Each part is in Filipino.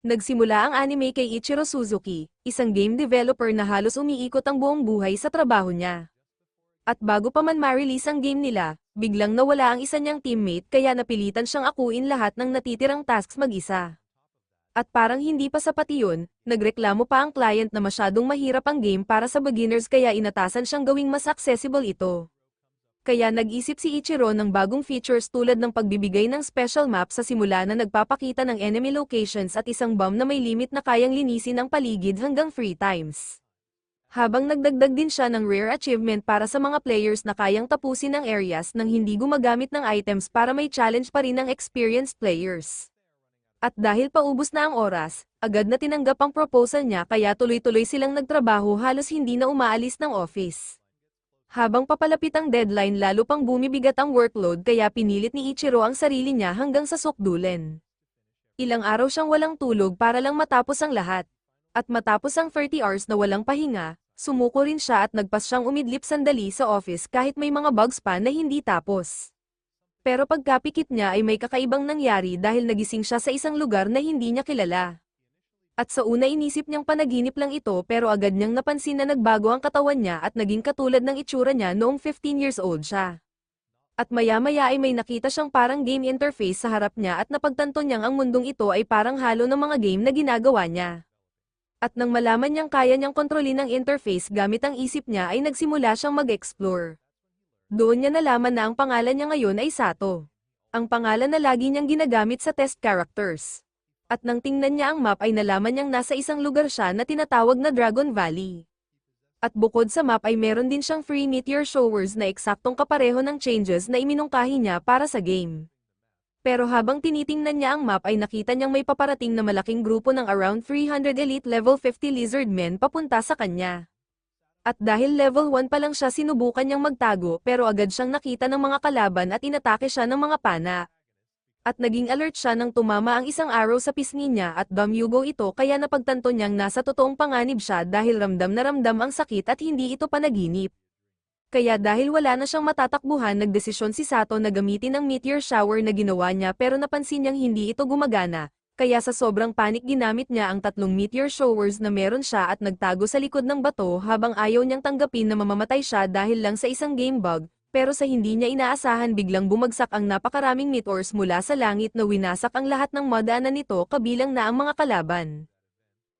Nagsimula ang anime kay Ichiro Suzuki, isang game developer na halos umiikot ang buong buhay sa trabaho niya. At bago pa man ma-release ang game nila, biglang nawala ang isa niyang teammate kaya napilitan siyang akuin lahat ng natitirang tasks mag-isa. At parang hindi pa sapat iyon, nagreklamo pa ang client na masyadong mahirap ang game para sa beginners kaya inatasan siyang gawing mas accessible ito. Kaya nag-isip si Ichiro ng bagong features tulad ng pagbibigay ng special map sa simula na nagpapakita ng enemy locations at isang bomb na may limit na kayang linisin ang paligid hanggang 3 times. Habang nagdagdag din siya ng rare achievement para sa mga players na kayang tapusin ang areas nang hindi gumagamit ng items para may challenge pa rin ang experienced players. At dahil paubos na ang oras, agad na tinanggap ang proposal niya kaya tuloy-tuloy silang nagtrabaho halos hindi na umaalis ng office. Habang papalapit ang deadline lalo pang bumibigat ang workload kaya pinilit ni Ichiro ang sarili niya hanggang sa sukdulan. Ilang araw siyang walang tulog para lang matapos ang lahat. At matapos ang 30 hours na walang pahinga, sumuko rin siya at nagpas siyang umidlip sandali sa office kahit may mga bugs pa na hindi tapos. Pero pagkapikit niya ay may kakaibang nangyari dahil nagising siya sa isang lugar na hindi niya kilala. At sa una inisip niyang panaginip lang ito pero agad niyang napansin na nagbago ang katawan niya at naging katulad ng itsura niya noong 15 years old siya. At maya-maya ay may nakita siyang parang game interface sa harap niya at napagtanto niyang ang mundong ito ay parang halo ng mga game na ginagawa niya. At nang malaman niyang kaya niyang kontrolin ang interface gamit ang isip niya ay nagsimula siyang mag-explore. Doon niya nalaman na ang pangalan niya ngayon ay Sato. Ang pangalan na lagi niyang ginagamit sa test characters. At nang tingnan niya ang map ay nalaman niyang nasa isang lugar siya na tinatawag na Dragon Valley. At bukod sa map ay meron din siyang free meteor showers na eksaktong kapareho ng changes na iminungkahi niya para sa game. Pero habang tinitingnan niya ang map ay nakita niyang may paparating na malaking grupo ng around 300 elite level 50 lizard men papunta sa kanya. At dahil level 1 pa lang siya sinubukan niyang magtago pero agad siyang nakita ng mga kalaban at inatake siya ng mga pana. At naging alert siya nang tumama ang isang arrow sa pisngi niya at dumyugo ito kaya napagtanto niyang nasa totoong panganib siya dahil ramdam na ramdam ang sakit at hindi ito panaginip. Kaya dahil wala na siyang matatakbuhan nagdesisyon si Sato na gamitin ang meteor shower na ginawa niya pero napansin niyang hindi ito gumagana, kaya sa sobrang panik ginamit niya ang 3 meteor showers na meron siya at nagtago sa likod ng bato habang ayaw niyang tanggapin na mamamatay siya dahil lang sa isang game bug. Pero sa hindi niya inaasahan biglang bumagsak ang napakaraming meteors mula sa langit na winasak ang lahat ng madaanan nito kabilang na ang mga kalaban.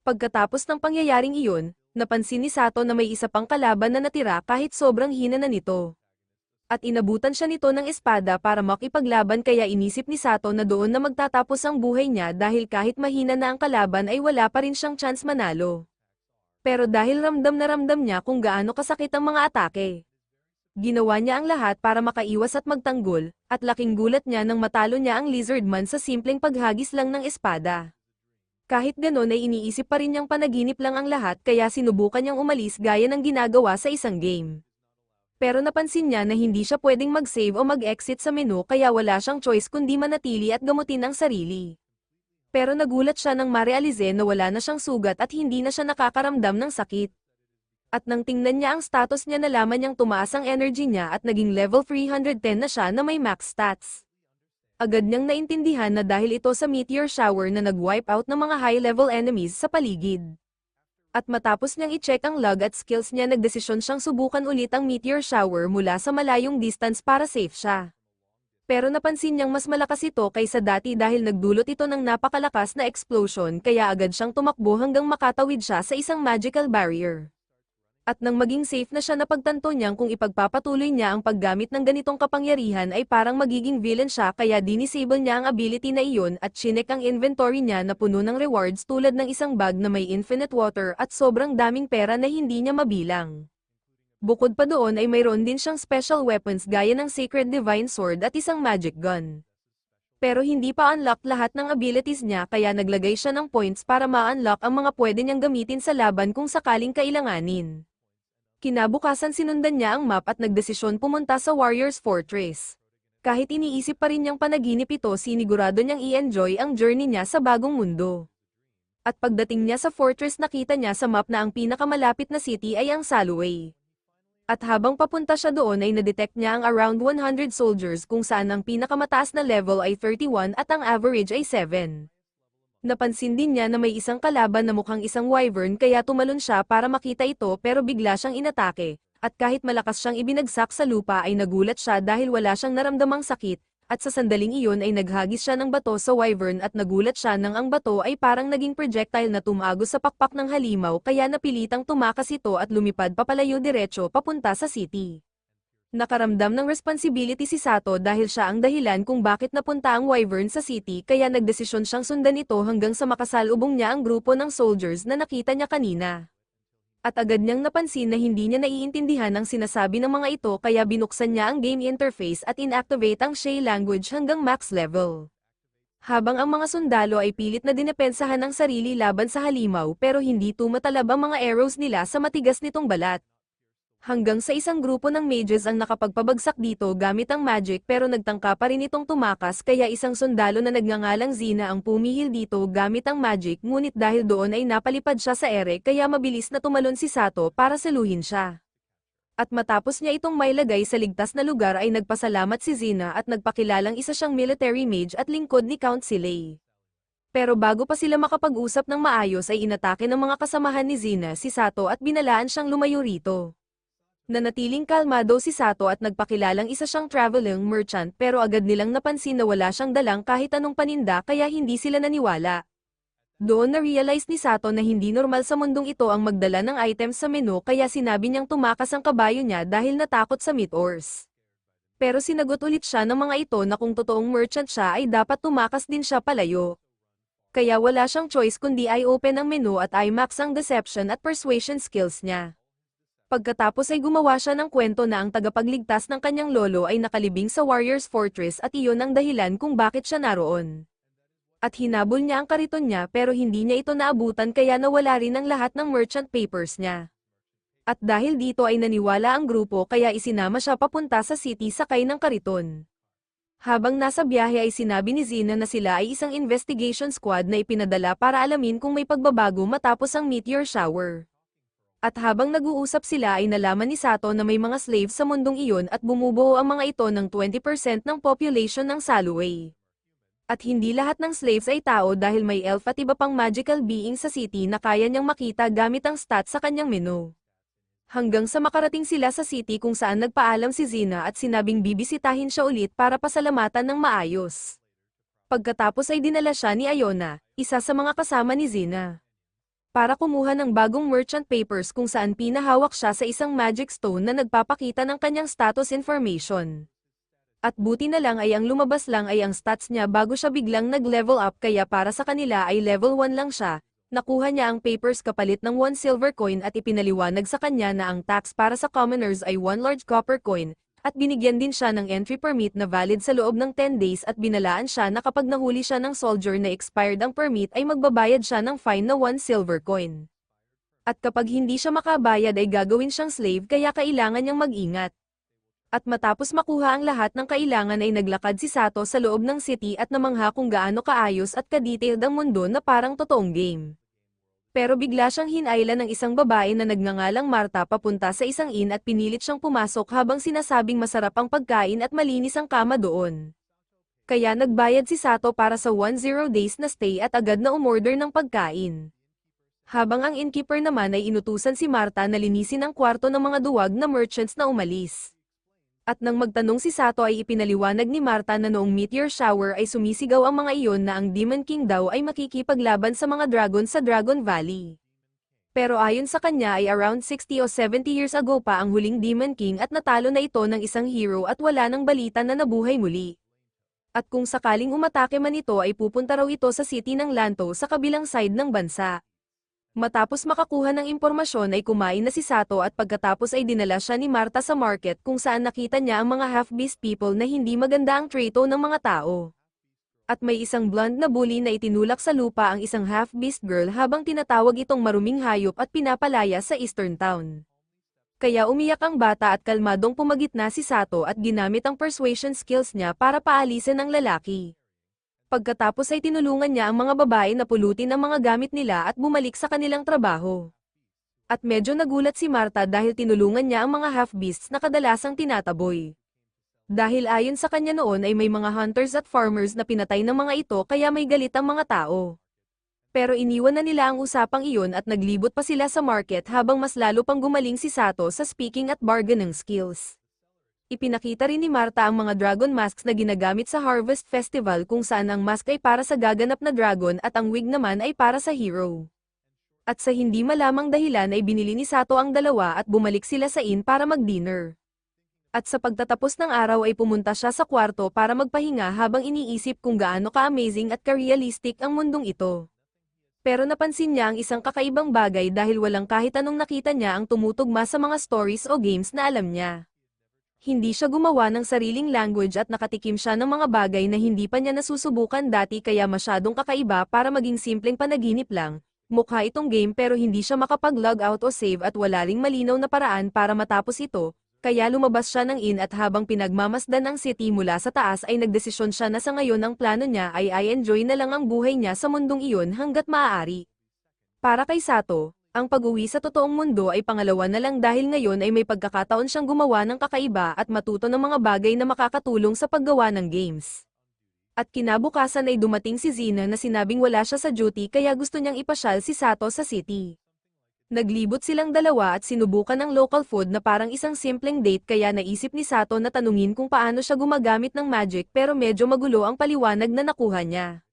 Pagkatapos ng pangyayaring iyon, napansin ni Sato na may isa pang kalaban na natira kahit sobrang hina na nito. At inabutan siya nito ng espada para makipaglaban kaya inisip ni Sato na doon na magtatapos ang buhay niya dahil kahit mahina na ang kalaban ay wala pa rin siyang chance manalo. Pero dahil ramdam na ramdam niya kung gaano kasakit ang mga atake. Ginawa niya ang lahat para makaiwas at magtanggol, at laking gulat niya nang matalo niya ang lizardman sa simpleng paghagis lang ng espada. Kahit ganon ay iniisip pa rin niyang panaginip lang ang lahat kaya sinubukan niyang umalis gaya ng ginagawa sa isang game. Pero napansin niya na hindi siya pwedeng mag-save o mag-exit sa menu kaya wala siyang choice kundi manatili at gamutin ang sarili. Pero nagulat siya nang marealize na wala na siyang sugat at hindi na siya nakakaramdam ng sakit. At nang tingnan niya ang status niya nalaman niyang tumaas ang energy niya at naging level 310 na siya na may max stats. Agad niyang naintindihan na dahil ito sa meteor shower na nag-wipe out ng mga high-level enemies sa paligid. At matapos niyang i-check ang log at skills niya nagdesisyon siyang subukan ulit ang meteor shower mula sa malayong distance para safe siya. Pero napansin niyang mas malakas ito kaysa dati dahil nagdulot ito ng napakalakas na explosion kaya agad siyang tumakbo hanggang makatawid siya sa isang magical barrier. At nang maging safe na siya napagtanto niyang kung ipagpapatuloy niya ang paggamit ng ganitong kapangyarihan ay parang magiging villain siya kaya dinisable niya ang ability na iyon at chinek ang inventory niya na puno ng rewards tulad ng isang bag na may infinite water at sobrang daming pera na hindi niya mabilang. Bukod pa doon ay mayroon din siyang special weapons gaya ng Sacred Divine Sword at isang magic gun. Pero hindi pa unlock lahat ng abilities niya kaya naglagay siya ng points para ma-unlock ang mga pwede niyang gamitin sa laban kung sakaling kailanganin. Kinabukasan sinundan niya ang map at nagdesisyon pumunta sa Warriors Fortress. Kahit iniisip pa rin niyang panaginip ito sinigurado niyang i-enjoy ang journey niya sa bagong mundo. At pagdating niya sa fortress nakita niya sa map na ang pinakamalapit na city ay ang Saluway. At habang papunta siya doon ay nadetect niya ang around 100 soldiers kung saan ang pinakamataas na level ay 31 at ang average ay 7. Napansin din niya na may isang kalaban na mukhang isang wyvern kaya tumalon siya para makita ito pero bigla siyang inatake, at kahit malakas siyang ibinagsak sa lupa ay nagulat siya dahil wala siyang naramdamang sakit, at sa sandaling iyon ay naghagis siya ng bato sa wyvern at nagulat siya nang ang bato ay parang naging projectile na tumagos sa pakpak ng halimaw kaya napilitang tumakas ito at lumipad papalayo diretso papunta sa city. Nakaramdam ng responsibility si Sato dahil siya ang dahilan kung bakit napunta ang Wyvern sa city kaya nagdesisyon siyang sundan ito hanggang sa makasalubong niya ang grupo ng soldiers na nakita niya kanina. At agad niyang napansin na hindi niya naiintindihan ang sinasabi ng mga ito kaya binuksan niya ang game interface at inactivate ang Shay language hanggang max level. Habang ang mga sundalo ay pilit na dinepensahan ang sarili laban sa halimaw pero hindi tumatalab ang mga arrows nila sa matigas nitong balat. Hanggang sa isang grupo ng mages ang nakapagpabagsak dito gamit ang magic pero nagtangka pa rin itong tumakas kaya isang sundalo na nagngangalang Zina ang pumihil dito gamit ang magic ngunit dahil doon ay napalipad siya sa ere kaya mabilis na tumalon si Sato para saluhin siya. At matapos niya itong mailagay sa ligtas na lugar ay nagpasalamat si Zina at nagpakilalang isa siyang military mage at lingkod ni Count Silay. Pero bago pa sila makapag-usap ng maayos ay inatake ng mga kasamahan ni Zina si Sato at binalaan siyang lumayo rito. Nanatiling kalmado si Sato at nagpakilalang isa siyang traveling merchant pero agad nilang napansin na wala siyang dalang kahit anong paninda kaya hindi sila naniwala. Doon na-realize ni Sato na hindi normal sa mundong ito ang magdala ng items sa menu kaya sinabi niyang tumakas ang kabayo niya dahil natakot sa meteors. Pero sinagot ulit siya ng mga ito na kung totoong merchant siya ay dapat tumakas din siya palayo. Kaya wala siyang choice kundi ay open ang menu at i-max ang deception at persuasion skills niya. Pagkatapos ay gumawa siya ng kwento na ang tagapagligtas ng kanyang lolo ay nakalibing sa Warrior's Fortress at iyon ang dahilan kung bakit siya naroon. At hinabol niya ang kariton niya pero hindi niya ito naabutan kaya nawala rin ang lahat ng merchant papers niya. At dahil dito ay naniwala ang grupo kaya isinama siya papunta sa city sakay ng kariton. Habang nasa biyahe ay sinabi ni Zina na sila ay isang investigation squad na ipinadala para alamin kung may pagbabago matapos ang meteor shower. At habang nag-uusap sila ay nalaman ni Sato na may mga slaves sa mundong iyon at bumubuo ang mga ito ng 20% ng population ng Salway. At hindi lahat ng slaves ay tao dahil may elf at iba pang magical being sa city na kaya niyang makita gamit ang stats sa kanyang menu. Hanggang sa makarating sila sa city kung saan nagpaalam si Zina at sinabing bibisitahin siya ulit para pasalamatan ng maayos. Pagkatapos ay dinala siya ni Iona, isa sa mga kasama ni Zina, para kumuha ng bagong merchant papers kung saan pinahawak siya sa isang magic stone na nagpapakita ng kanyang status information. At buti na lang ay ang lumabas lang ay ang stats niya bago siya biglang nag-level up kaya para sa kanila ay level 1 lang siya. Nakuha niya ang papers kapalit ng 1 silver coin at ipinaliwanag sa kanya na ang tax para sa commoners ay 1 large copper coin, at binigyan din siya ng entry permit na valid sa loob ng 10 days at binalaan siya na kapag nahuli siya ng soldier na expired ang permit ay magbabayad siya ng fine na 1 silver coin. At kapag hindi siya makabayad ay gagawin siyang slave kaya kailangan niyang mag-ingat. At matapos makuha ang lahat ng kailangan ay naglakad si Sato sa loob ng city at namangha kung gaano kaayos at ka-detailed ang mundo na parang totoong game. Pero bigla siyang hinailan ng isang babae na nagngangalang Marta papunta sa isang inn at pinilit siyang pumasok habang sinasabing masarap ang pagkain at malinis ang kama doon. Kaya nagbayad si Sato para sa 10 days na stay at agad na umorder ng pagkain. Habang ang innkeeper naman ay inutusan si Marta na linisin ang kwarto ng mga duwag na merchants na umalis. At nang magtanong si Sato ay ipinaliwanag ni Marta na noong meteor shower ay sumisigaw ang mga iyon na ang Demon King daw ay makikipaglaban sa mga dragon sa Dragon Valley. Pero ayon sa kanya ay around 60 o 70 years ago pa ang huling Demon King at natalo na ito ng isang hero at wala nang balita na nabuhay muli. At kung sakaling umatake man ito ay pupunta raw ito sa city ng Lanto sa kabilang side ng bansa. Matapos makakuha ng impormasyon ay kumain na si Sato at pagkatapos ay dinala siya ni Marta sa market kung saan nakita niya ang mga half-beast people na hindi maganda ang trato ng mga tao. At may isang blonde na bully na itinulak sa lupa ang isang half-beast girl habang tinatawag itong maruming hayop at pinapalaya sa Eastern Town. Kaya umiyak ang bata at kalmadong pumagitna si Sato at ginamit ang persuasion skills niya para paalisin ang lalaki. Pagkatapos ay tinulungan niya ang mga babae na pulutin ang mga gamit nila at bumalik sa kanilang trabaho. At medyo nagulat si Marta dahil tinulungan niya ang mga half-beasts na kadalasang tinataboy. Dahil ayon sa kanya noon ay may mga hunters at farmers na pinatay ng mga ito kaya may galit ang mga tao. Pero iniwan na nila ang usapang iyon at naglibot pa sila sa market habang mas lalo pang gumaling si Sato sa speaking at bargaining skills. Ipinakita rin ni Marta ang mga dragon masks na ginagamit sa Harvest Festival kung saan ang mask ay para sa gaganap na dragon at ang wig naman ay para sa hero. At sa hindi malamang dahilan ay binili ni Sato ang dalawa at bumalik sila sa inn para mag-dinner. At sa pagtatapos ng araw ay pumunta siya sa kwarto para magpahinga habang iniisip kung gaano ka-amazing at ka-realistic ang mundong ito. Pero napansin niya ang isang kakaibang bagay dahil walang kahit anong nakita niya ang tumutugma sa mga stories o games na alam niya. Hindi siya gumawa ng sariling language at nakatikim siya ng mga bagay na hindi pa niya nasusubukan dati kaya masyadong kakaiba para maging simpleng panaginip lang. Mukha itong game pero hindi siya makapag-log out o save at wala ring malinaw na paraan para matapos ito. Kaya lumabas siya ng inn at habang pinagmamasdan ang city mula sa taas ay nagdesisyon siya na sa ngayon ang plano niya ay i-enjoy na lang ang buhay niya sa mundong iyon hanggat maaari. Para kay Sato, ang pag-uwi sa totoong mundo ay pangalawa na lang dahil ngayon ay may pagkakataon siyang gumawa ng kakaiba at matuto ng mga bagay na makakatulong sa paggawa ng games. At kinabukasan ay dumating si Zina na sinabing wala siya sa duty kaya gusto niyang ipasyal si Sato sa city. Naglibot silang dalawa at sinubukan ng local food na parang isang simpleng date kaya naisip ni Sato na tanungin kung paano siya gumagamit ng magic pero medyo magulo ang paliwanag na nakuha niya.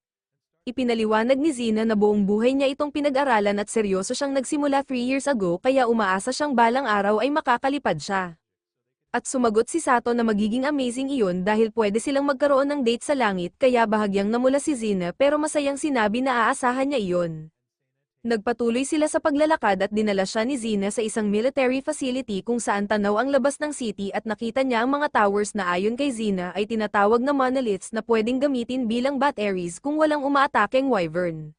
Ipinaliwanag ni Zina na buong buhay niya itong pinag-aralan at seryoso siyang nagsimula 3 years ago kaya umaasa siyang balang araw ay makakalipad siya. At sumagot si Sato na magiging amazing iyon dahil pwede silang magkaroon ng date sa langit kaya bahagyang namula si Zina pero masayang sinabi na aasahan niya iyon. Nagpatuloy sila sa paglalakad at dinala siya ni Zina sa isang military facility kung saan tanaw ang labas ng city at nakita niya ang mga towers na ayon kay Zina ay tinatawag na monoliths na pwedeng gamitin bilang batteries kung walang umaatakeng wyvern.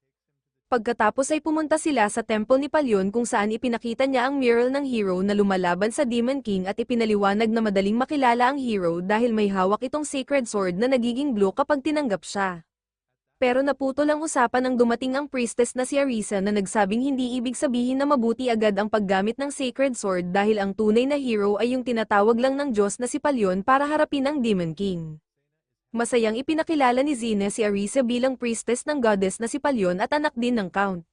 Pagkatapos ay pumunta sila sa temple ni Palyon kung saan ipinakita niya ang mural ng hero na lumalaban sa Demon King at ipinaliwanag na madaling makilala ang hero dahil may hawak itong sacred sword na nagiging blue kapag tinanggap siya. Pero naputol ang usapan nang dumating ang priestess na si Arisa na nagsabing hindi ibig sabihin na mabuti agad ang paggamit ng sacred sword dahil ang tunay na hero ay yung tinatawag lang ng Diyos na si Palyon para harapin ang Demon King. Masayang ipinakilala ni Zina si Arisa bilang priestess ng goddess na si Palyon at anak din ng Count.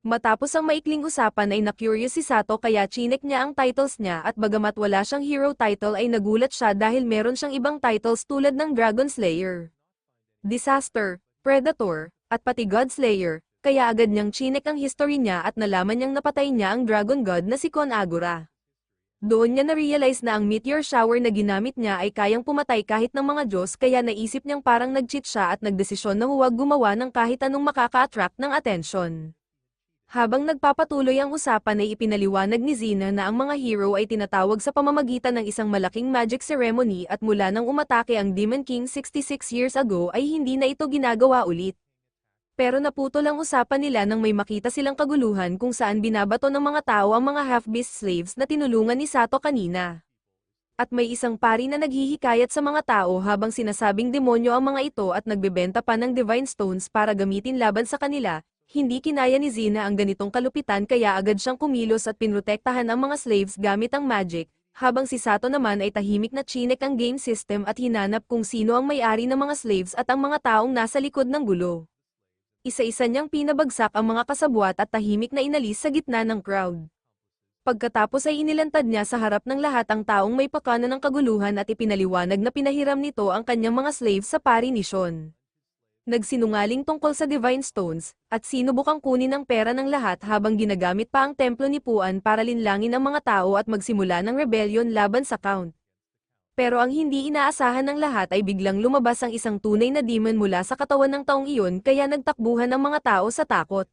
Matapos ang maikling usapan ay na-curious si Sato kaya chinek niya ang titles niya at bagamat wala siyang hero title ay nagulat siya dahil meron siyang ibang titles tulad ng Dragon Slayer, Disaster, Predator, at pati God Slayer, kaya agad niyang chinek ang history niya at nalaman niyang napatay niya ang Dragon God na si Kon Agura. Doon niya na-realize na ang meteor shower na ginamit niya ay kayang pumatay kahit ng mga Diyos kaya naisip niyang parang nag-cheat siya at nagdesisyon na huwag gumawa ng kahit anong makaka-attract ng atensyon. Habang nagpapatuloy ang usapan ay ipinaliwanag ni Zina na ang mga hero ay tinatawag sa pamamagitan ng isang malaking magic ceremony at mula nang umatake ang Demon King 66 years ago ay hindi na ito ginagawa ulit. Pero naputol ang usapan nila nang may makita silang kaguluhan kung saan binabato ng mga tao ang mga half-beast slaves na tinulungan ni Sato kanina. At may isang pari na naghihikayat sa mga tao habang sinasabing demonyo ang mga ito at nagbebenta pa ng divine stones para gamitin laban sa kanila. Hindi kinaya ni Zina ang ganitong kalupitan kaya agad siyang kumilos at pinrotektahan ang mga slaves gamit ang magic, habang si Sato naman ay tahimik na chinek ang game system at hinanap kung sino ang may-ari ng mga slaves at ang mga taong nasa likod ng gulo. Isa-isa niyang pinabagsak ang mga kasabwat at tahimik na inalis sa gitna ng crowd. Pagkatapos ay inilantad niya sa harap ng lahat ang taong may pakana ng kaguluhan at ipinaliwanag na pinahiram nito ang kanyang mga slaves sa pari ni Sean. Nagsinungaling tungkol sa Divine Stones, at sinubukang kunin ang pera ng lahat habang ginagamit pa ang templo ni Puan para linlangin ang mga tao at magsimula ng rebellion laban sa Count. Pero ang hindi inaasahan ng lahat ay biglang lumabas ang isang tunay na demon mula sa katawan ng taong iyon kaya nagtakbuhan ang mga tao sa takot.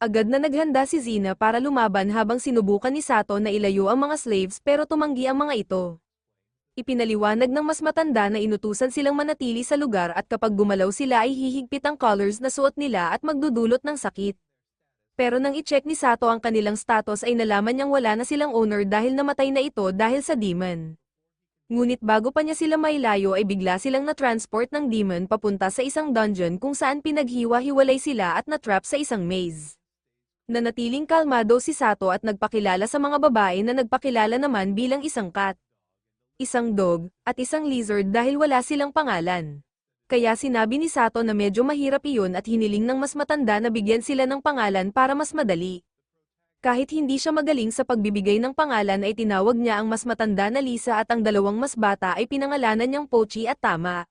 Agad na naghanda si Zina para lumaban habang sinubukan ni Sato na ilayo ang mga slaves pero tumanggi ang mga ito. Ipinaliwanag ng mas matanda na inutusan silang manatili sa lugar at kapag gumalaw sila ay hihigpit ang collars na suot nila at magdudulot ng sakit. Pero nang i-check ni Sato ang kanilang status ay nalaman niyang wala na silang owner dahil namatay na ito dahil sa demon. Ngunit bago pa niya sila mailayo ay bigla silang na-transport ng demon papunta sa isang dungeon kung saan pinaghiwa-hiwalay sila at na-trap sa isang maze. Nanatiling kalmado si Sato at nagpakilala sa mga babae na nagpakilala naman bilang isang cat, isang dog, at isang lizard dahil wala silang pangalan. Kaya sinabi ni Sato na medyo mahirap iyon at hiniling ng mas matanda na bigyan sila ng pangalan para mas madali. Kahit hindi siya magaling sa pagbibigay ng pangalan ay tinawag niya ang mas matanda na Lisa at ang dalawang mas bata ay pinangalanan niyang Pochi at Tama.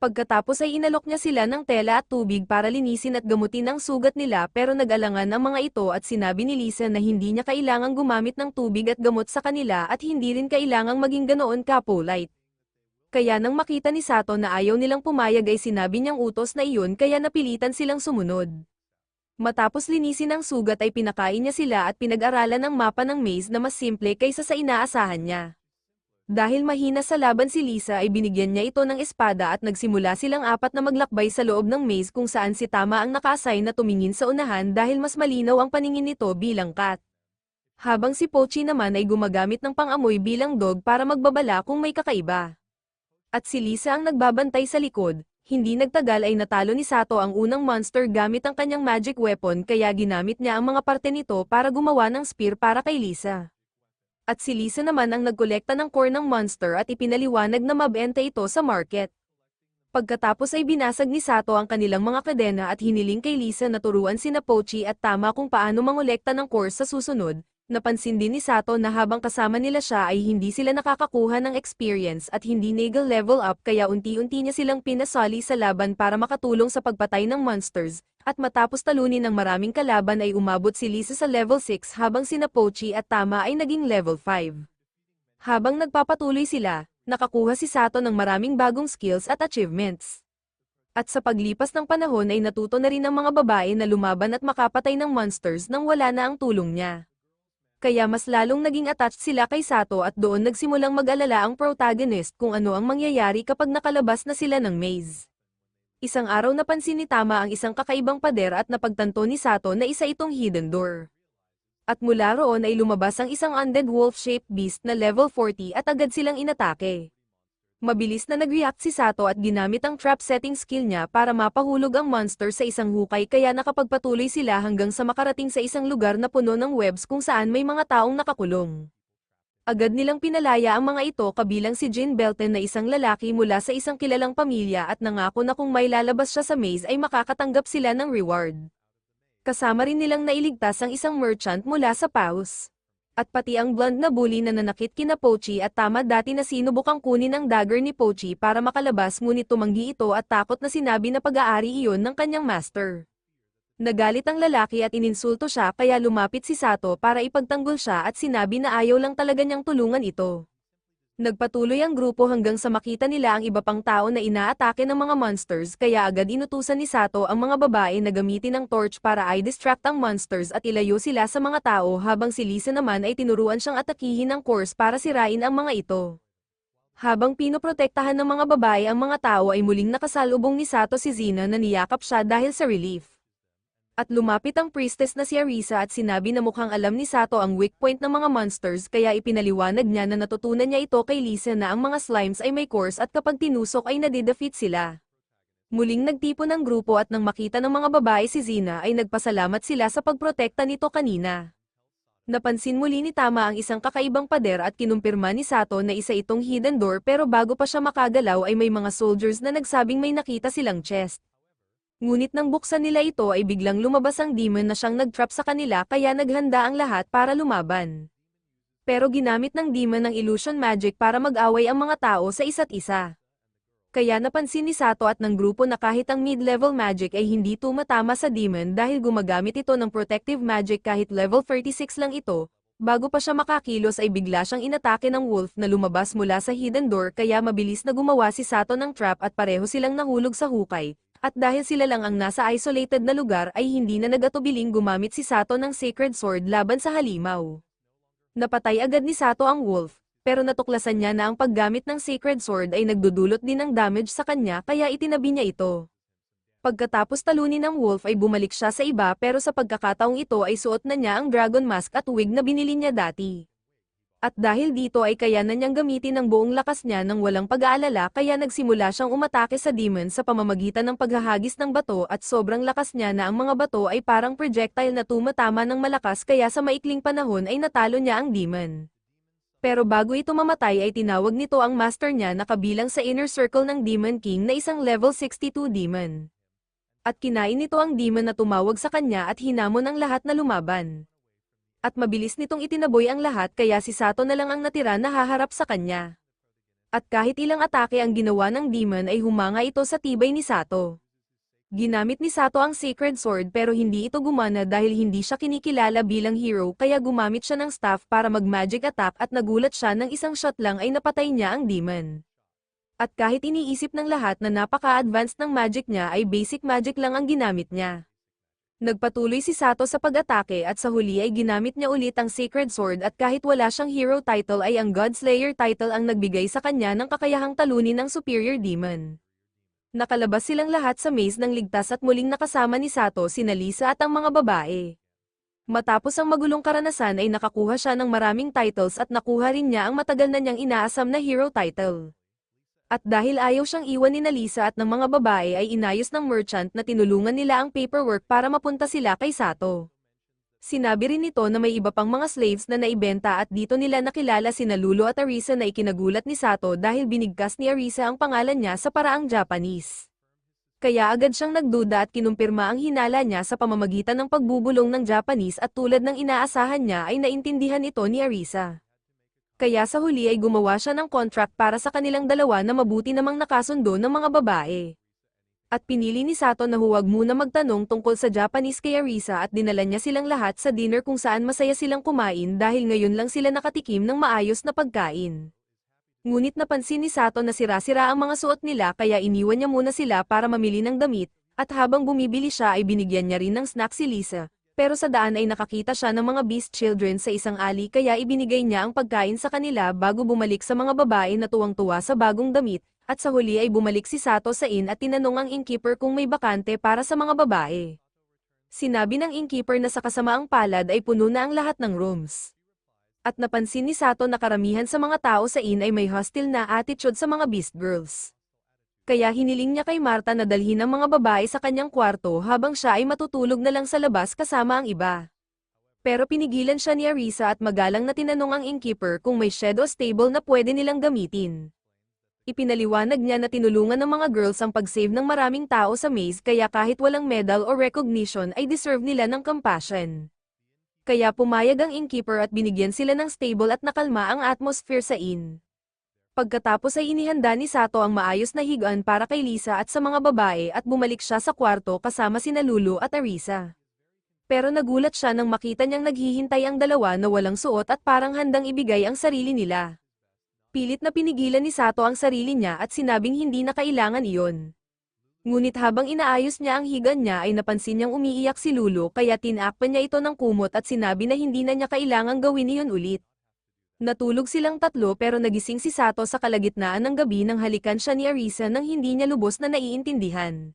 Pagkatapos ay inalok niya sila ng tela at tubig para linisin at gamutin ang sugat nila pero nag-alangan ang mga ito at sinabi ni Lisa na hindi niya kailangang gumamit ng tubig at gamot sa kanila at hindi rin kailangang maging ganoon ka-polite. Kaya nang makita ni Sato na ayaw nilang pumayag ay sinabi niyang utos na iyon kaya napilitan silang sumunod. Matapos linisin ang sugat ay pinakain niya sila at pinag-aralan ang mapa ng maze na mas simple kaysa sa inaasahan niya. Dahil mahina sa laban si Lisa ay binigyan niya ito ng espada at nagsimula silang apat na maglakbay sa loob ng maze kung saan si Tama ang naka-assign na tumingin sa unahan dahil mas malinaw ang paningin nito bilang cat. Habang si Pochi naman ay gumagamit ng pang-amoy bilang dog para magbabala kung may kakaiba. At si Lisa ang nagbabantay sa likod. Hindi nagtagal ay natalo ni Sato ang unang monster gamit ang kanyang magic weapon kaya ginamit niya ang mga parte nito para gumawa ng spear para kay Lisa. At si Lisa naman ang nagkolekta ng core ng monster at ipinaliwanag na mabenta ito sa market. Pagkatapos ay binasag ni Sato ang kanilang mga kadena at hiniling kay Lisa na turuan sina Pochi at Tama kung paano mangolekta ng core sa susunod. Napansin din ni Sato na habang kasama nila siya ay hindi sila nakakakuha ng experience at hindi nagal level up kaya unti-unti niya silang pinasali sa laban para makatulong sa pagpatay ng monsters, at matapos talunin ng maraming kalaban ay umabot si Lisa sa level 6 habang sina Pochi at Tama ay naging level 5. Habang nagpapatuloy sila, nakakuha si Sato ng maraming bagong skills at achievements. At sa paglipas ng panahon ay natuto na rin ang mga babae na lumaban at makapatay ng monsters nang wala na ang tulong niya. Kaya mas lalong naging attached sila kay Sato at doon nagsimulang mag-alala ang protagonist kung ano ang mangyayari kapag nakalabas na sila ng maze. Isang araw napansin ni Tama ang isang kakaibang pader at napagtanto ni Sato na isa itong hidden door. At mula roon ay lumabas ang isang undead wolf-shaped beast na level 40 at agad silang inatake. Mabilis na nag-react si Sato at ginamit ang trap setting skill niya para mapahulog ang monster sa isang hukay kaya nakapagpatuloy sila hanggang sa makarating sa isang lugar na puno ng webs kung saan may mga taong nakakulong. Agad nilang pinalaya ang mga ito kabilang si Jin Belton na isang lalaki mula sa isang kilalang pamilya at nangako na kung may lalabas siya sa maze ay makakatanggap sila ng reward. Kasama rin nilang nailigtas ang isang merchant mula sa paus. At pati ang blonde na bully na nanakit kina Pochi at Tama dati na sinubukang kunin ang dagger ni Pochi para makalabas ngunit tumanggi ito at takot na sinabi na pag-aari iyon ng kanyang master. Nagalit ang lalaki at ininsulto siya kaya lumapit si Sato para ipagtanggol siya at sinabi na ayaw lang talaga niyang tulungan ito. Nagpatuloy ang grupo hanggang sa makita nila ang iba pang tao na inaatake ng mga monsters kaya agad inutusan ni Sato ang mga babae na gamitin ang torch para i-distract ang monsters at ilayo sila sa mga tao habang si Lisa naman ay tinuruan siyang atakihin ang course para sirain ang mga ito. Habang pinoprotektahan ng mga babae ang mga tao ay muling nakasalubong ni Sato si Zina na niyakap siya dahil sa relief. At lumapit ang priestess na si Arisa at sinabi na mukhang alam ni Sato ang weak point ng mga monsters kaya ipinaliwanag niya na natutunan niya ito kay Lisa na ang mga slimes ay may course at kapag tinusok ay nadidefeat sila. Muling nagtipon ang grupo at nang makita ng mga babae si Zina ay nagpasalamat sila sa pagprotekta nito kanina. Napansin muli ni Tama ang isang kakaibang pader at kinumpirma ni Sato na isa itong hidden door pero bago pa siya makagalaw ay may mga soldiers na nagsabing may nakita silang chest. Ngunit nang buksan nila ito ay biglang lumabas ang demon na siyang nag-trap sa kanila kaya naghanda ang lahat para lumaban. Pero ginamit ng demon ng illusion magic para mag-away ang mga tao sa isa't isa. Kaya napansin ni Sato at ng grupo na kahit ang mid-level magic ay hindi tumatama sa demon dahil gumagamit ito ng protective magic kahit level 36 lang ito. Bago pa siya makakilos ay bigla siyang inatake ng wolf na lumabas mula sa hidden door kaya mabilis na gumawa si Sato ng trap at pareho silang nahulog sa hukay. At dahil sila lang ang nasa isolated na lugar ay hindi na nag-atubiling gumamit si Sato ng sacred sword laban sa halimaw. Napatay agad ni Sato ang wolf, pero natuklasan niya na ang paggamit ng sacred sword ay nagdudulot din ng damage sa kanya kaya itinabi niya ito. Pagkatapos talunin ng wolf ay bumalik siya sa iba pero sa pagkakataong ito ay suot na niya ang dragon mask at wig na binili niya dati. At dahil dito ay kaya na niyang gamitin ang buong lakas niya nang walang pag-aalala kaya nagsimula siyang umatake sa demon sa pamamagitan ng paghahagis ng bato at sobrang lakas niya na ang mga bato ay parang projectile na tumatama ng malakas kaya sa maikling panahon ay natalo niya ang demon. Pero bago ito mamatay ay tinawag nito ang master niya na kabilang sa inner circle ng Demon King na isang level 62 demon. At kinain nito ang demon na tumawag sa kanya at hinamon ang lahat na lumaban. At mabilis nitong itinaboy ang lahat kaya si Sato na lang ang natira na haharap sa kanya. At kahit ilang atake ang ginawa ng demon ay humanga ito sa tibay ni Sato. Ginamit ni Sato ang Sacred Sword pero hindi ito gumana dahil hindi siya kinikilala bilang hero kaya gumamit siya ng staff para mag-magic attack at nagulat siya ng isang shot lang ay napatay niya ang demon. At kahit iniisip ng lahat na napaka-advanced ng magic niya ay basic magic lang ang ginamit niya. Nagpatuloy si Sato sa pag-atake at sa huli ay ginamit niya ulit ang Sacred Sword at kahit wala siyang hero title ay ang God Slayer title ang nagbigay sa kanya ng kakayahang talunin ng superior demon. Nakalabas silang lahat sa maze ng ligtas at muling nakasama ni Sato sina Lisa at ang mga babae. Matapos ang magulong karanasan ay nakakuha siya ng maraming titles at nakuha rin niya ang matagal na niyang inaasam na hero title. At dahil ayaw siyang iwan ni Lisa at ng mga babae ay inayos ng merchant na tinulungan nila ang paperwork para mapunta sila kay Sato. Sinabi rin nito na may iba pang mga slaves na naibenta at dito nila nakilala sina Lulu at Arisa na ikinagulat ni Sato dahil binigkas ni Arisa ang pangalan niya sa paraang Japanese. Kaya agad siyang nagduda at kinumpirma ang hinala niya sa pamamagitan ng pagbubulong ng Japanese at tulad ng inaasahan niya ay naintindihan ito ni Arisa. Kaya sa huli ay gumawa siya ng contract para sa kanilang dalawa na mabuti namang nakasundo ng mga babae. At pinili ni Sato na huwag muna magtanong tungkol sa Japanese kay Arisa at dinala niya silang lahat sa dinner kung saan masaya silang kumain dahil ngayon lang sila nakatikim ng maayos na pagkain. Ngunit napansin ni Sato na sira-sira ang mga suot nila kaya iniwan niya muna sila para mamili ng damit, at habang bumibili siya ay binigyan niya rin ng snack si Lisa. Pero sa daan ay nakakita siya ng mga beast children sa isang alley kaya ibinigay niya ang pagkain sa kanila bago bumalik sa mga babae na tuwang-tuwa sa bagong damit, at sa huli ay bumalik si Sato sa inn at tinanong ang innkeeper kung may bakante para sa mga babae. Sinabi ng innkeeper na sa kasamaang palad ay puno na ang lahat ng rooms. At napansin ni Sato na karamihan sa mga tao sa inn ay may hostile na attitude sa mga beast girls. Kaya hiniling niya kay Marta na dalhin ang mga babae sa kanyang kwarto habang siya ay matutulog na lang sa labas kasama ang iba. Pero pinigilan siya ni Arisa at magalang na tinanong ang innkeeper kung may shadow stable na pwede nilang gamitin. Ipinaliwanag niya na tinulungan ng mga girls ang pag-save ng maraming tao sa maze kaya kahit walang medal o recognition ay deserve nila ng compassion. Kaya pumayag ang innkeeper at binigyan sila ng stable at nakalma ang atmosphere sa inn. Pagkatapos ay inihanda ni Sato ang maayos na higaan para kay Lisa at sa mga babae at bumalik siya sa kwarto kasama sina Lulu at Arisa. Pero nagulat siya nang makita niyang naghihintay ang dalawa na walang suot at parang handang ibigay ang sarili nila. Pilit na pinigilan ni Sato ang sarili niya at sinabing hindi na kailangan iyon. Ngunit habang inaayos niya ang higaan niya ay napansin niyang umiiyak si Lulu kaya tinakpan niya ito ng kumot at sinabi na hindi na niya kailangang gawin iyon ulit. Natulog silang tatlo pero nagising si Sato sa kalagitnaan ng gabi nang halikan siya ni Arisa nang hindi niya lubos na naiintindihan.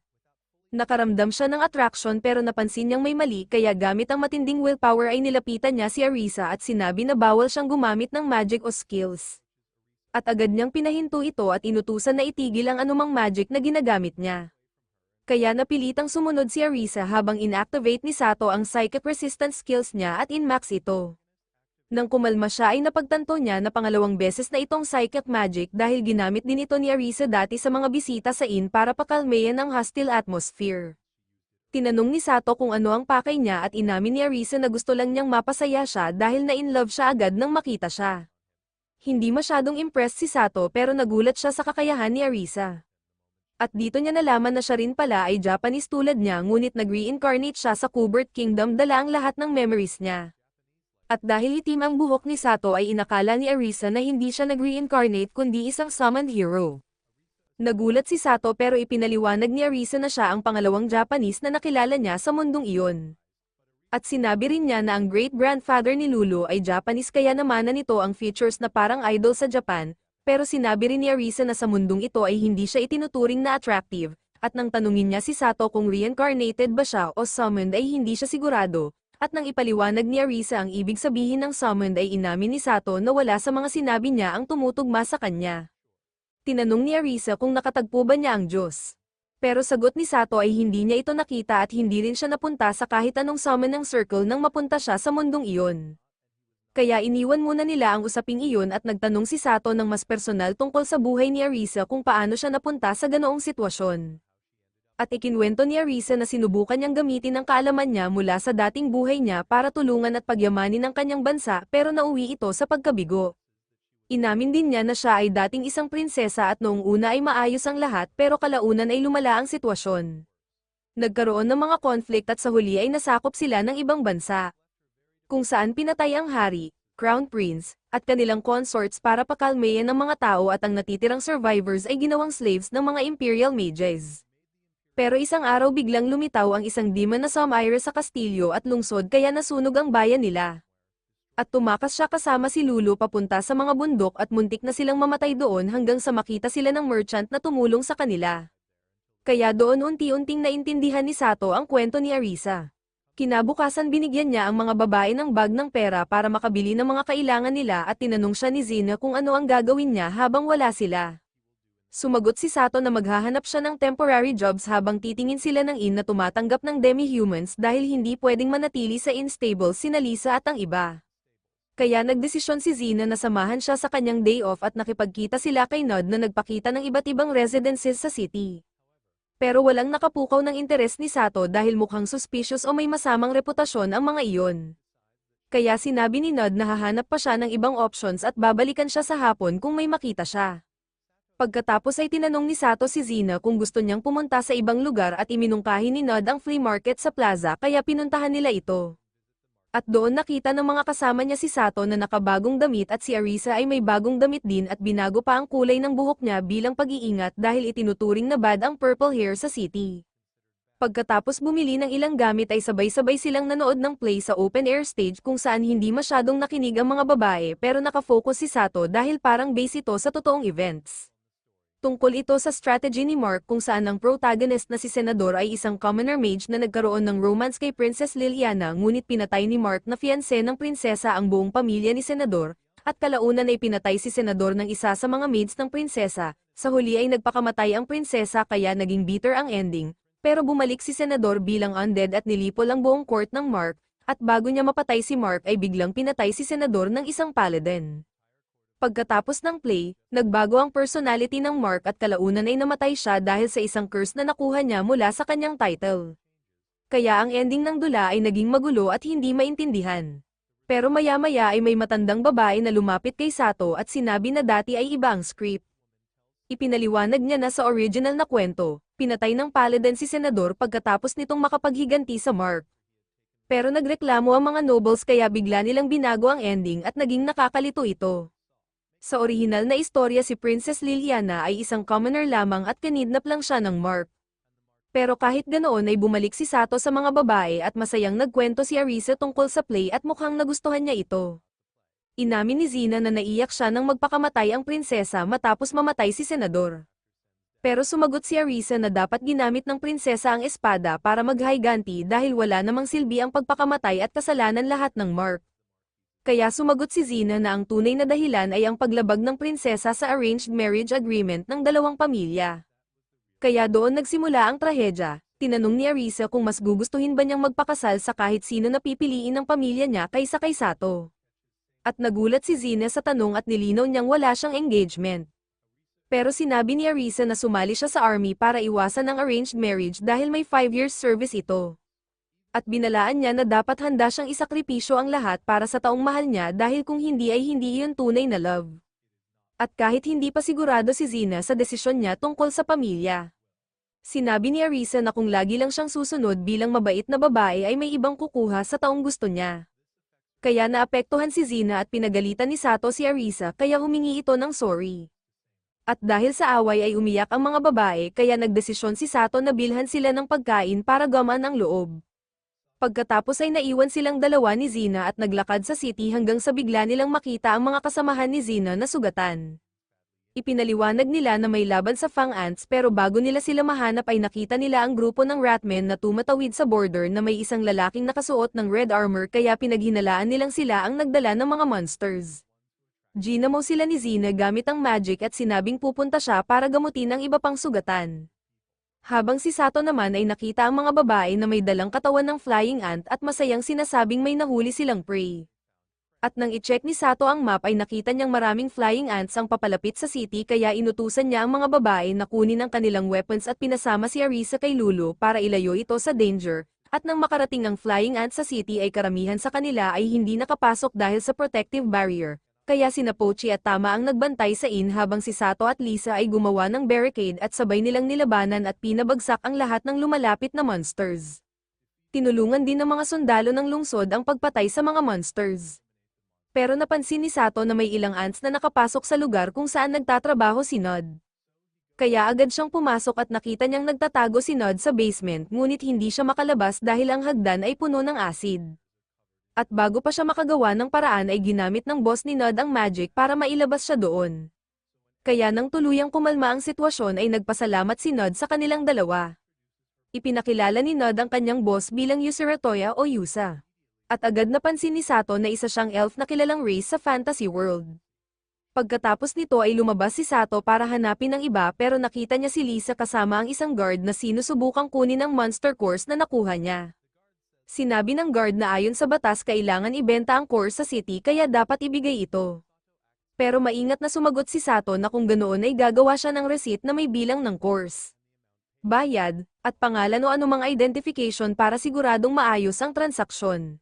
Nakaramdam siya ng attraction pero napansin niyang may mali kaya gamit ang matinding willpower ay nilapitan niya si Arisa at sinabi na bawal siyang gumamit ng magic o skills. At agad niyang pinahinto ito at inutusan na itigil ang anumang magic na ginagamit niya. Kaya napilitang sumunod si Arisa habang inactivate ni Sato ang psychic resistance skills niya at inmax ito. Nang kumalma siya ay napagtanto niya na pangalawang beses na itong psychic magic dahil ginamit din ito ni Arisa dati sa mga bisita sa inn para pakalmayan ang hostile atmosphere. Tinanong ni Sato kung ano ang pakay niya at inamin ni Arisa na gusto lang niyang mapasaya siya dahil na-in-love siya agad nang makita siya. Hindi masyadong impressed si Sato pero nagulat siya sa kakayahan ni Arisa. At dito niya nalaman na siya rin pala ay Japanese tulad niya ngunit nag-reincarnate siya sa Kubert Kingdom dala ang lahat ng memories niya. At dahil itim ang buhok ni Sato ay inakala ni Arisa na hindi siya nag-reincarnate kundi isang summoned hero. Nagulat si Sato pero ipinaliwanag ni Arisa na siya ang pangalawang Japanese na nakilala niya sa mundong iyon. At sinabi rin niya na ang great-grandfather ni Lulu ay Japanese kaya naman na nito ang features na parang idol sa Japan, pero sinabi rin ni Arisa na sa mundong ito ay hindi siya itinuturing na attractive, at nang tanungin niya si Sato kung reincarnated ba siya o summoned ay hindi siya sigurado. At nang ipaliwanag ni Arisa ang ibig sabihin ng summoned ay inamin ni Sato na wala sa mga sinabi niya ang tumutugma sa kanya. Tinanong ni Arisa kung nakatagpo ba niya ang Diyos. Pero sagot ni Sato ay hindi niya ito nakita at hindi rin siya napunta sa kahit anong summon ng circle nang mapunta siya sa mundong iyon. Kaya iniwan muna nila ang usaping iyon at nagtanong si Sato ng mas personal tungkol sa buhay ni Arisa kung paano siya napunta sa ganoong sitwasyon. At ikinwento ni Arisa na sinubukan niyang gamitin ang kaalaman niya mula sa dating buhay niya para tulungan at pagyamanin ang kanyang bansa pero nauwi ito sa pagkabigo. Inamin din niya na siya ay dating isang prinsesa at noong una ay maayos ang lahat pero kalaunan ay lumala ang sitwasyon. Nagkaroon ng mga conflict at sa huli ay nasakop sila ng ibang bansa, kung saan pinatay ang hari, crown prince, at kanilang consorts para pakalmayan ng mga tao at ang natitirang survivors ay ginawang slaves ng mga imperial mages. Pero isang araw biglang lumitaw ang isang demon na Samira sa kastilyo at lungsod kaya nasunog ang bayan nila. At tumakas siya kasama si Lulu papunta sa mga bundok at muntik na silang mamatay doon hanggang sa makita sila ng merchant na tumulong sa kanila. Kaya doon unti-unting naintindihan ni Sato ang kwento ni Arisa. Kinabukasan binigyan niya ang mga babae ng bag ng pera para makabili ng mga kailangan nila at tinanong siya ni Zina kung ano ang gagawin niya habang wala sila. Sumagot si Sato na maghahanap siya ng temporary jobs habang titingin sila ng inn na tumatanggap ng demi-humans dahil hindi pwedeng manatili sa inn-stable sina Lisa at ang iba. Kaya nagdesisyon si Zina na samahan siya sa kanyang day off at nakipagkita sila kay Nod na nagpakita ng iba't ibang residences sa city. Pero walang nakapukaw ng interes ni Sato dahil mukhang suspicious o may masamang reputasyon ang mga iyon. Kaya sinabi ni Nod na hahanap pa siya ng ibang options at babalikan siya sa hapon kung may makita siya. Pagkatapos ay tinanong ni Sato si Zina kung gusto niyang pumunta sa ibang lugar at iminungkahi ni Nod ang flea market sa plaza kaya pinuntahan nila ito. At doon nakita ng mga kasama niya si Sato na nakabagong damit at si Arisa ay may bagong damit din at binago pa ang kulay ng buhok niya bilang pag-iingat dahil itinuturing na bad ang purple hair sa city. Pagkatapos bumili ng ilang gamit ay sabay-sabay silang nanood ng play sa open-air stage kung saan hindi masyadong nakinig ang mga babae pero nakafocus si Sato dahil parang base ito sa totoong events. Tungkol ito sa strategy ni Mark kung saan ang protagonist na si Senador ay isang commoner mage na nagkaroon ng romance kay Princess Liliana ngunit pinatay ni Mark na fiancé ng prinsesa ang buong pamilya ni Senador, at kalaunan ay pinatay si Senador ng isa sa mga maids ng prinsesa, sa huli ay nagpakamatay ang prinsesa kaya naging bitter ang ending, pero bumalik si Senador bilang undead at nilipol ang buong court ng Mark, at bago niya mapatay si Mark ay biglang pinatay si Senador ng isang paladin. Pagkatapos ng play, nagbago ang personality ng Mark at kalaunan ay namatay siya dahil sa isang curse na nakuha niya mula sa kanyang title. Kaya ang ending ng dula ay naging magulo at hindi maintindihan. Pero maya-maya ay may matandang babae na lumapit kay Sato at sinabi na dati ay iba ang script. Ipinaliwanag niya na sa original na kwento, pinatay ng paladin si Senador pagkatapos nitong makapaghiganti sa Mark. Pero nagreklamo ang mga nobles kaya bigla nilang binago ang ending at naging nakakalito ito. Sa orihinal na istorya si Princess Liliana ay isang commoner lamang at kinidnap lang siya ng Mark. Pero kahit ganoon ay bumalik si Sato sa mga babae at masayang nagkwento si Arisa tungkol sa play at mukhang nagustuhan niya ito. Inamin ni Zina na naiyak siya nang magpakamatay ang prinsesa matapos mamatay si Senador. Pero sumagot si Arisa na dapat ginamit ng prinsesa ang espada para maghiganti dahil wala namang silbi ang pagpakamatay at kasalanan lahat ng Mark. Kaya sumagot si Zina na ang tunay na dahilan ay ang paglabag ng prinsesa sa arranged marriage agreement ng dalawang pamilya. Kaya doon nagsimula ang trahedya, tinanong ni Arisa kung mas gugustuhin ba niyang magpakasal sa kahit sino na pipiliin ng pamilya niya kaysa kay Sato. At nagulat si Zina sa tanong at nilinaw niyang wala siyang engagement. Pero sinabi ni Arisa na sumali siya sa army para iwasan ang arranged marriage dahil may 5 years service ito. At binalaan niya na dapat handa siyang isakripisyo ang lahat para sa taong mahal niya dahil kung hindi ay hindi iyon tunay na love. At kahit hindi pa sigurado si Zina sa desisyon niya tungkol sa pamilya. Sinabi ni Arisa na kung lagi lang siyang susunod bilang mabait na babae ay may ibang kukuha sa taong gusto niya. Kaya naapektuhan si Zina at pinagalitan ni Sato si Arisa kaya humingi ito ng sorry. At dahil sa away ay umiyak ang mga babae kaya nagdesisyon si Sato na bilhan sila ng pagkain para gamaan ang loob. Pagkatapos ay naiwan silang dalawa ni Zina at naglakad sa city hanggang sa bigla nilang makita ang mga kasamahan ni Zina na sugatan. Ipinaliwanag nila na may laban sa Fang Ants pero bago nila sila mahanap ay nakita nila ang grupo ng Ratmen na tumatawid sa border na may isang lalaking nakasuot ng red armor kaya pinaghinalaan nilang sila ang nagdala ng mga monsters. Ginamo sila ni Zina gamit ang magic at sinabing pupunta siya para gamutin ang iba pang sugatan. Habang si Sato naman ay nakita ang mga babae na may dalang katawan ng flying ant at masayang sinasabing may nahuli silang prey. At nang i-check ni Sato ang map ay nakita niyang maraming flying ants ang papalapit sa city kaya inutusan niya ang mga babae na kunin ang kanilang weapons at pinasama si Arisa kay Lulu para ilayo ito sa danger, at nang makarating ang flying ants sa city ay karamihan sa kanila ay hindi nakapasok dahil sa protective barrier, kaya sina Pochi at Tama ang nagbantay sa inn habang si Sato at Lisa ay gumawa ng barricade at sabay nilang nilabanan at pinabagsak ang lahat ng lumalapit na monsters. Tinulungan din ng mga sundalo ng lungsod ang pagpatay sa mga monsters. Pero napansin ni Sato na may ilang ants na nakapasok sa lugar kung saan nagtatrabaho si Nod. Kaya agad siyang pumasok at nakita niyang nagtatago si Nod sa basement ngunit hindi siya makalabas dahil ang hagdan ay puno ng acid. At bago pa siya makagawa ng paraan ay ginamit ng boss ni Nod ang magic para mailabas siya doon. Kaya nang tuluyang kumalma ang sitwasyon ay nagpasalamat si Nod sa kanilang dalawa. Ipinakilala ni Nod ang kanyang boss bilang Usiratoya o Yusa. At agad napansin ni Sato na isa siyang elf na kilalang race sa fantasy world. Pagkatapos nito ay lumabas si Sato para hanapin ang iba pero nakita niya si Lisa kasama ang isang guard na sinusubukang kunin ang monster course na nakuha niya. Sinabi ng guard na ayon sa batas kailangan ibenta ang course sa city kaya dapat ibigay ito. Pero maingat na sumagot si Sato na kung ganoon ay gagawa siya ng receipt na may bilang ng course, bayad, at pangalan o anumang identification para siguradong maayos ang transaksyon.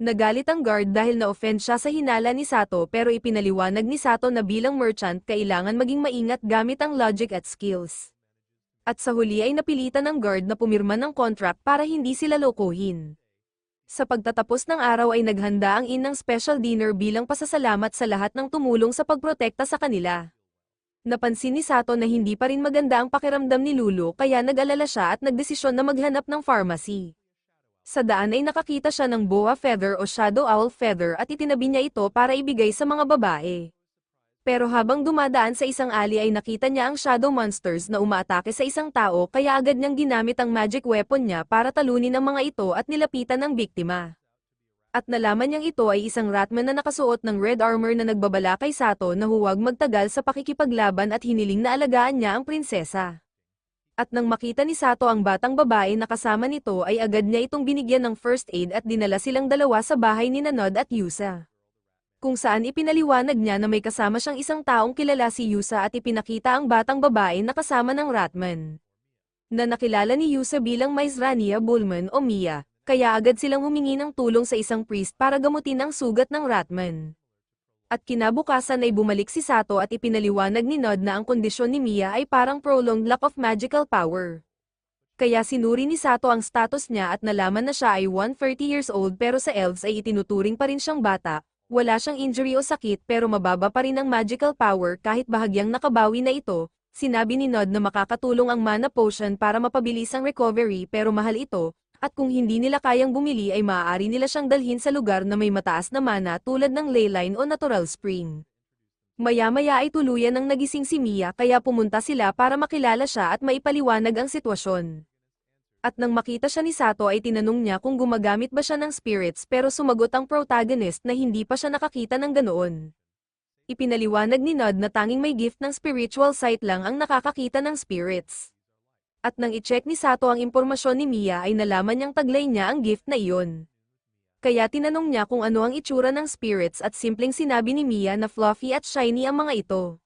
Nagalit ang guard dahil na-offend siya sa hinala ni Sato pero ipinaliwanag ni Sato na bilang merchant kailangan maging maingat gamit ang logic at skills. At sa huli ay napilitan ng guard na pumirma ng contract para hindi sila lokohin. Sa pagtatapos ng araw ay naghanda ang inn ng special dinner bilang pasasalamat sa lahat ng tumulong sa pagprotekta sa kanila. Napansin ni Sato na hindi pa rin maganda ang pakiramdam ni Lulu kaya nag-alala siya at nagdesisyon na maghanap ng pharmacy. Sa daan ay nakakita siya ng boa feather o shadow owl feather at itinabi niya ito para ibigay sa mga babae. Pero habang dumadaan sa isang alley ay nakita niya ang shadow monsters na umaatake sa isang tao kaya agad niyang ginamit ang magic weapon niya para talunin ang mga ito at nilapitan ang biktima. At nalaman niyang ito ay isang ratman na nakasuot ng red armor na nagbabala kay Sato na huwag magtagal sa pakikipaglaban at hiniling na alagaan niya ang prinsesa. At nang makita ni Sato ang batang babae na kasama nito ay agad niya itong binigyan ng first aid at dinala silang dalawa sa bahay ni Nod at Yusa. Kung saan ipinaliwanag niya na may kasama siyang isang taong kilala si Yusa at ipinakita ang batang babae na kasama ng Ratman. Na nakilala ni Yusa bilang Maizrania Bulman o Mia, kaya agad silang humingi ng tulong sa isang priest para gamutin ang sugat ng Ratman. At kinabukasan ay bumalik si Sato at ipinaliwanag ni Nod na ang kondisyon ni Mia ay parang prolonged lack of magical power. Kaya sinuri ni Sato ang status niya at nalaman na siya ay 130 years old pero sa elves ay itinuturing pa rin siyang bata, wala siyang injury o sakit pero mababa pa rin ang magical power kahit bahagyang nakabawi na ito. Sinabi ni Nod na makakatulong ang mana potion para mapabilis ang recovery pero mahal ito, at kung hindi nila kayang bumili ay maaari nila siyang dalhin sa lugar na may mataas na mana tulad ng leyline o natural spring. Maya-maya ay tuluyan ng nagising si Mia kaya pumunta sila para makilala siya at maipaliwanag ang sitwasyon. At nang makita siya ni Sato ay tinanong niya kung gumagamit ba siya ng spirits pero sumagot ang protagonist na hindi pa siya nakakita ng ganoon. Ipinaliwanag ni Nod na tanging may gift ng spiritual sight lang ang nakakakita ng spirits. At nang i-check ni Sato ang impormasyon ni Mia ay nalaman niyang taglay niya ang gift na iyon. Kaya tinanong niya kung ano ang itsura ng spirits at simpleng sinabi ni Mia na fluffy at shiny ang mga ito.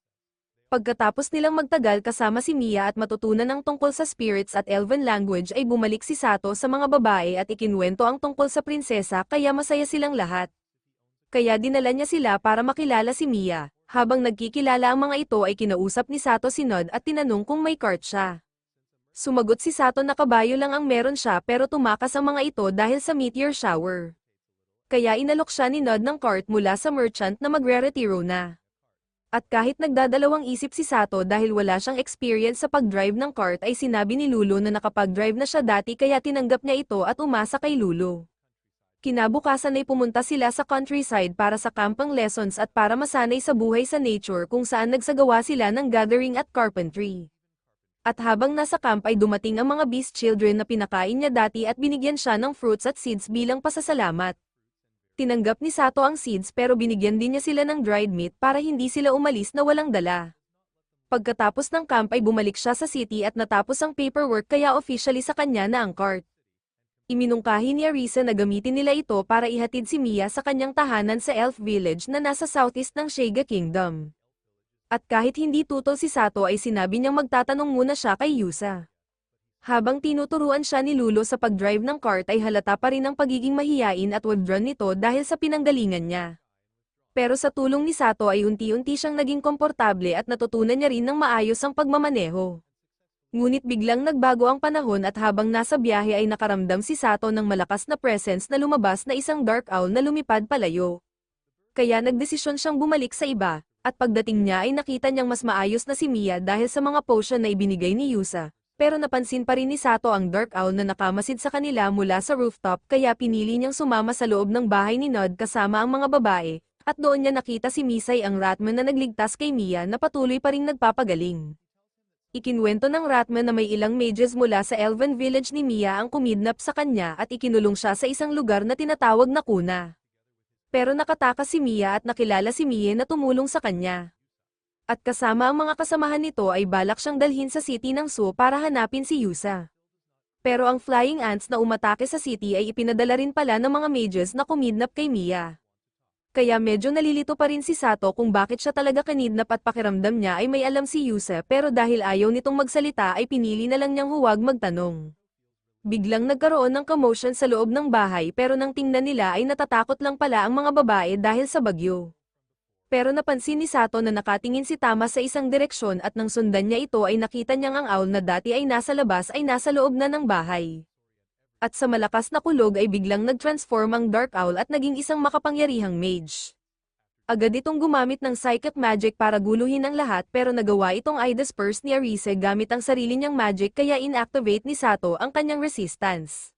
Pagkatapos nilang magtagal kasama si Mia at matutunan ang tungkol sa spirits at elven language ay bumalik si Sato sa mga babae at ikinwento ang tungkol sa prinsesa kaya masaya silang lahat. Kaya dinala niya sila para makilala si Mia. Habang nagkikilala ang mga ito ay kinausap ni Sato si Nod at tinanong kung may cart siya. Sumagot si Sato na kabayo lang ang meron siya pero tumakas ang mga ito dahil sa meteor shower. Kaya inalok siya ni Nod ng cart mula sa merchant na magre-retiro na. At kahit nagdadalawang isip si Sato dahil wala siyang experience sa pag-drive ng cart ay sinabi ni Lulu na nakapag-drive na siya dati kaya tinanggap niya ito at umasa kay Lulu. Kinabukasan ay pumunta sila sa countryside para sa camping lessons at para masanay sa buhay sa nature kung saan nagsagawa sila ng gathering at carpentry. At habang nasa camp ay dumating ang mga beast children na pinakain niya dati at binigyan siya ng fruits at seeds bilang pasasalamat. Tinanggap ni Sato ang seeds pero binigyan din niya sila ng dried meat para hindi sila umalis na walang dala. Pagkatapos ng camp ay bumalik siya sa city at natapos ang paperwork kaya officially sa kanya na ang cart. Iminungkahi ni Arisa na gamitin nila ito para ihatid si Mia sa kanyang tahanan sa Elf Village na nasa southeast ng Sega Kingdom. At kahit hindi tutol si Sato ay sinabi niyang magtatanong muna siya kay Yusa. Habang tinuturuan siya ni Lulo sa pag-drive ng kart ay halata pa rin ang pagiging mahiyain at withdrawn nito dahil sa pinanggalingan niya. Pero sa tulong ni Sato ay unti-unti siyang naging komportable at natutunan niya rin ng maayos ang pagmamaneho. Ngunit biglang nagbago ang panahon at habang nasa biyahe ay nakaramdam si Sato ng malakas na presence na lumabas na isang dark owl na lumipad palayo. Kaya nagdesisyon siyang bumalik sa iba, at pagdating niya ay nakita niyang mas maayos na si Mia dahil sa mga potion na ibinigay ni Yusa. Pero napansin pa rin ni Sato ang dark owl na nakamasid sa kanila mula sa rooftop kaya pinili niyang sumama sa loob ng bahay ni Nod kasama ang mga babae, at doon niya nakita si Misay ang Ratman na nagligtas kay Mia na patuloy pa ring nagpapagaling. Ikinwento ng Ratman na may ilang mages mula sa Elven Village ni Mia ang kumidnap sa kanya at ikinulong siya sa isang lugar na tinatawag na kuna. Pero nakatakas si Mia at nakilala si Mie na tumulong sa kanya. At kasama ang mga kasamahan nito ay balak siyang dalhin sa city ng Su para hanapin si Yusa. Pero ang flying ants na umatake sa city ay ipinadala rin pala ng mga mages na kumidnap kay Mia. Kaya medyo nalilito pa rin si Sato kung bakit siya talaga kinidnap at pakiramdam niya ay may alam si Yusa pero dahil ayaw nitong magsalita ay pinili na lang niyang huwag magtanong. Biglang nagkaroon ng commotion sa loob ng bahay pero nang tingnan nila ay natatakot lang pala ang mga babae dahil sa bagyo. Pero napansin ni Sato na nakatingin si Tama sa isang direksyon at nang sundan niya ito ay nakita niyang ang owl na dati ay nasa labas ay nasa loob na ng bahay. At sa malakas na kulog ay biglang nag-transform ang Dark Owl at naging isang makapangyarihang mage. Agad itong gumamit ng psychic magic para guluhin ang lahat pero nagawa itong i-disperse ni Arise gamit ang sarili niyang magic kaya inactivate ni Sato ang kanyang resistance.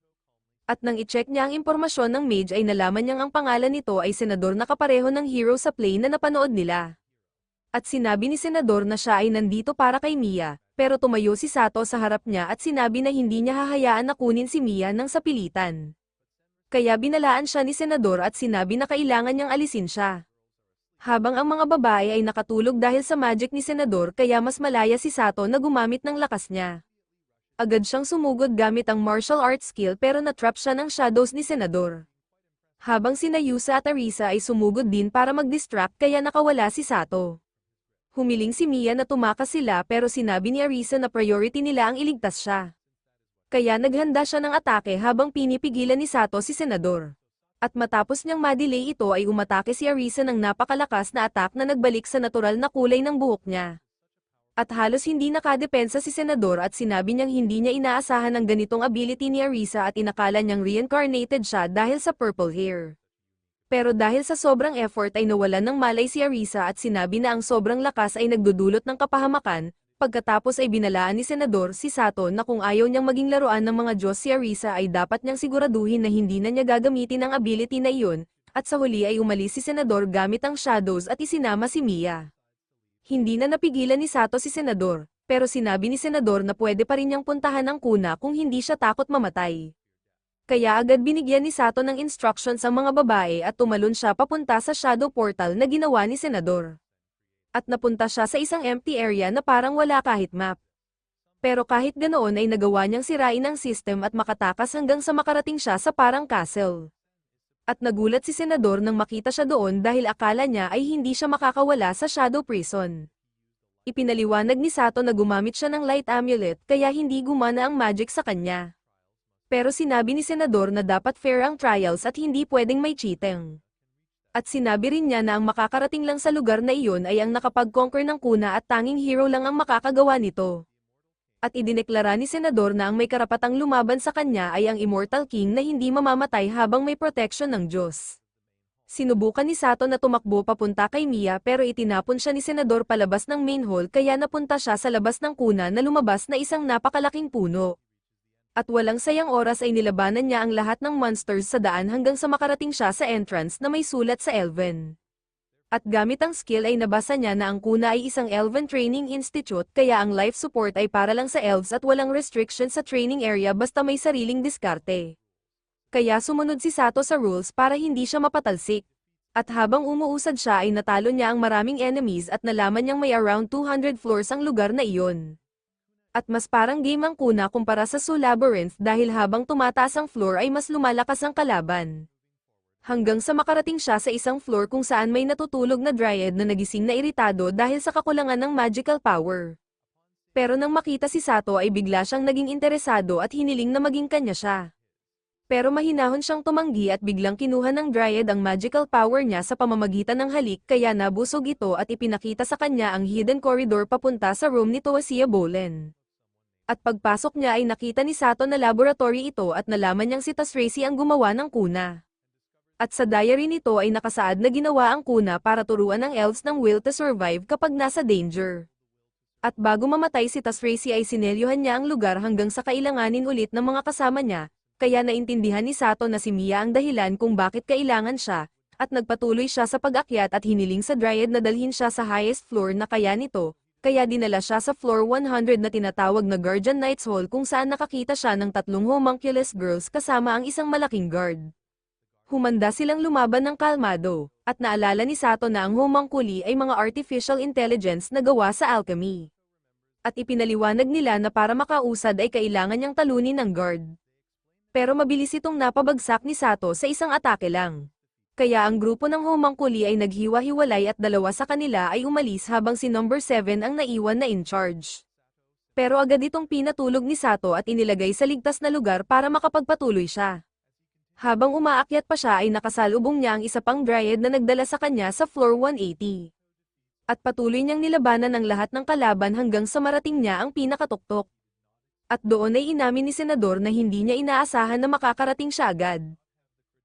At nang i-check niya ang impormasyon ng mage ay nalaman niyang ang pangalan nito ay senador na kapareho ng hero sa play na napanood nila. At sinabi ni senador na siya ay nandito para kay Mia. Pero tumayo si Sato sa harap niya at sinabi na hindi niya hahayaan na kunin si Mia nang sa pilitan. Kaya binalaan siya ni senador at sinabi na kailangan niyang alisin siya. Habang ang mga babae ay nakatulog dahil sa magic ni senador kaya mas malaya si Sato na gumamit ng lakas niya. Agad siyang sumugod gamit ang martial arts skill pero natrap siya ng shadows ni senador. Habang sina Yusa at Arisa ay sumugod din para mag-distract kaya nakawala si Sato. Humiling si Mia na tumakas sila pero sinabi ni Arisa na priority nila ang iligtas siya. Kaya naghanda siya ng atake habang pinipigilan ni Sato si senador. At matapos niyang madelay ito ay umatake si Arisa ng napakalakas na attack na nagbalik sa natural na kulay ng buhok niya. At halos hindi nakadepensa si senador at sinabi niyang hindi niya inaasahan ang ganitong ability ni Arisa at inakala niyang reincarnated siya dahil sa purple hair. Pero dahil sa sobrang effort ay nawalan ng malay si Arisa at sinabi na ang sobrang lakas ay nagdudulot ng kapahamakan, pagkatapos ay binalaan ni senador si Sato na kung ayaw niyang maging laruan ng mga Diyos si Arisa ay dapat niyang siguraduhin na hindi na niya gagamitin ang ability na iyon, at sa huli ay umalis si senador gamit ang shadows at isinama si Mia. Hindi na napigilan ni Sato si senador, pero sinabi ni senador na pwede pa rin niyang puntahan ang kuna kung hindi siya takot mamatay. Kaya agad binigyan ni Sato ng instructions ang mga babae at tumalon siya papunta sa shadow portal na ginawa ni senador. At napunta siya sa isang empty area na parang wala kahit map. Pero kahit ganoon ay nagawa niyang sirain ang system at makatakas hanggang sa makarating siya sa parang castle. At nagulat si senador nang makita siya doon dahil akala niya ay hindi siya makakawala sa shadow prison. Ipinaliwanag ni Sato na gumamit siya ng light amulet kaya hindi gumana ang magic sa kanya. Pero sinabi ni senador na dapat fair ang trials at hindi pwedeng may cheating. At sinabi rin niya na ang makakarating lang sa lugar na iyon ay ang nakapag-conquer ng kuna at tanging hero lang ang makakagawa nito. At idineklara ni senador na ang may karapatang lumaban sa kanya ay ang Immortal King na hindi mamamatay habang may protection ng Diyos. Sinubukan ni Sato na tumakbo papunta kay Mia pero itinapon siya ni senador palabas ng main hall kaya napunta siya sa labas ng kuna na lumabas na isang napakalaking puno. At walang sayang oras ay nilabanan niya ang lahat ng monsters sa daan hanggang sa makarating siya sa entrance na may sulat sa Elven. At gamit ang skill ay nabasa niya na ang kuna ay isang Elven Training Institute kaya ang life support ay para lang sa elves at walang restriction sa training area basta may sariling diskarte. Kaya sumunod si Sato sa rules para hindi siya mapatalsik. At habang umuusad siya ay natalo niya ang maraming enemies at nalaman niyang may around 200 floors ang lugar na iyon. At mas parang game ang kuna kumpara sa Zoo Labyrinth dahil habang tumataas ang floor ay mas lumalakas ang kalaban. Hanggang sa makarating siya sa isang floor kung saan may natutulog na Dryad na nagising na iritado dahil sa kakulangan ng magical power. Pero nang makita si Sato ay bigla siyang naging interesado at hiniling na maging kanya siya. Pero mahinahon siyang tumanggi at biglang kinuha ng Dryad ang magical power niya sa pamamagitan ng halik kaya nabusog ito at ipinakita sa kanya ang hidden corridor papunta sa room ni Toasia Bolen. At pagpasok niya ay nakita ni Sato na laboratory ito at nalaman niyang si Tracy ang gumawa ng kuna. At sa diary nito ay nakasaad na ginawa ang kuna para turuan ng elves ng will to survive kapag nasa danger. At bago mamatay si Tracy ay sinelyuhan niya ang lugar hanggang sa kailanganin ulit ng mga kasama niya, kaya naintindihan ni Sato na si Mia ang dahilan kung bakit kailangan siya, at nagpatuloy siya sa pag-akyat at hiniling sa Dryad na dalhin siya sa highest floor na kaya nito. Kaya dinala siya sa floor 100 na tinatawag na Guardian Knights Hall kung saan nakakita siya ng 3 homunculus girls kasama ang isang malaking guard. Humanda silang lumaban ng kalmado, at naalala ni Sato na ang homunculi ay mga artificial intelligence na gawa sa alchemy. At ipinaliwanag nila na para makausad ay kailangan niyang talunin ng guard. Pero mabilis itong napabagsak ni Sato sa isang atake lang. Kaya ang grupo ng homunculi ay naghiwa-hiwalay at 2 sa kanila ay umalis habang si number 7 ang naiwan na in charge. Pero agad itong pinatulog ni Sato at inilagay sa ligtas na lugar para makapagpatuloy siya. Habang umaakyat pa siya ay nakasalubong niya ang isa pang Dryad na nagdala sa kanya sa floor 180. At patuloy niyang nilabanan ang lahat ng kalaban hanggang sa marating niya ang pinakatuktok. At doon ay inamin ni Senador na hindi niya inaasahan na makakarating siya agad.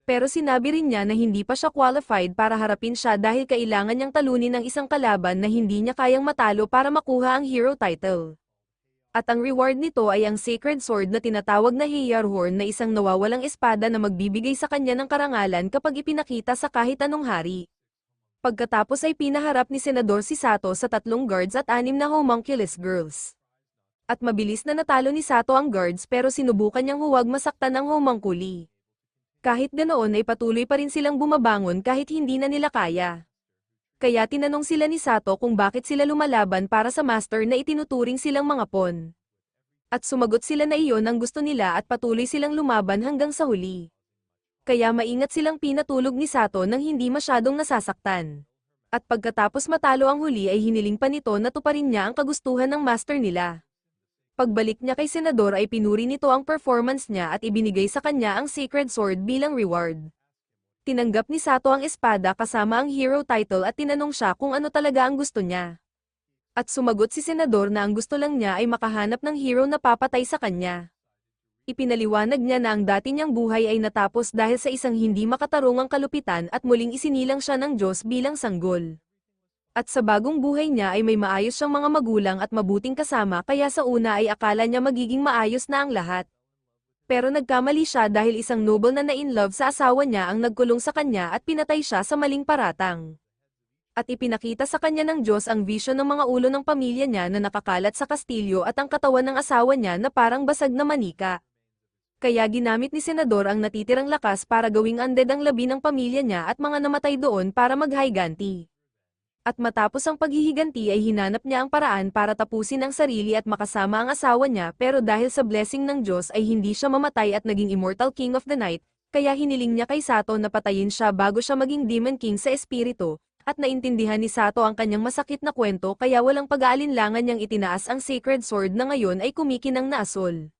Pero sinabi rin niya na hindi pa siya qualified para harapin siya dahil kailangan niyang talunin ang isang kalaban na hindi niya kayang matalo para makuha ang hero title. At ang reward nito ay ang Sacred Sword na tinatawag na Heyarhorn na isang nawawalang espada na magbibigay sa kanya ng karangalan kapag ipinakita sa kahit anong hari. Pagkatapos ay pinaharap ni Senador si Sato sa 3 guards at 6 na homunculus girls. At mabilis na natalo ni Sato ang guards pero sinubukan niyang huwag masaktan ang homunculi. Kahit ganoon ay patuloy pa rin silang bumabangon kahit hindi na nila kaya. Kaya tinanong sila ni Sato kung bakit sila lumalaban para sa master na itinuturing silang mga pawn. At sumagot sila na iyon ang gusto nila at patuloy silang lumaban hanggang sa huli. Kaya maingat silang pinatulog ni Sato nang hindi masyadong nasasaktan. At pagkatapos matalo ang huli ay hiniling pa nito na tuparin niya ang kagustuhan ng master nila. Pagbalik niya kay Senador ay pinuri nito ang performance niya at ibinigay sa kanya ang Sacred Sword bilang reward. Tinanggap ni Sato ang espada kasama ang hero title at tinanong siya kung ano talaga ang gusto niya. At sumagot si Senador na ang gusto lang niya ay makahanap ng hero na papatay sa kanya. Ipinaliwanag niya na ang dati niyang buhay ay natapos dahil sa isang hindi makatarungang kalupitan at muling isinilang siya ng Diyos bilang sanggol. At sa bagong buhay niya ay may maayos siyang mga magulang at mabuting kasama kaya sa una ay akala niya magiging maayos na ang lahat. Pero nagkamali siya dahil isang noble na na-in-love sa asawa niya ang nagkulong sa kanya at pinatay siya sa maling paratang. At ipinakita sa kanya ng Diyos ang vision ng mga ulo ng pamilya niya na nakakalat sa kastilyo at ang katawan ng asawa niya na parang basag na manika. Kaya ginamit ni Senador ang natitirang lakas para gawing undead ang labi ng pamilya niya at mga namatay doon para maghiganti. At matapos ang paghihiganti ay hinanap niya ang paraan para tapusin ang sarili at makasama ang asawa niya pero dahil sa blessing ng Diyos ay hindi siya mamatay at naging immortal king of the night, kaya hiniling niya kay Sato na patayin siya bago siya maging demon king sa espiritu, at naintindihan ni Sato ang kanyang masakit na kwento kaya walang pag-aalinlangan niyang itinaas ang Sacred Sword na ngayon ay kumikinang na asol.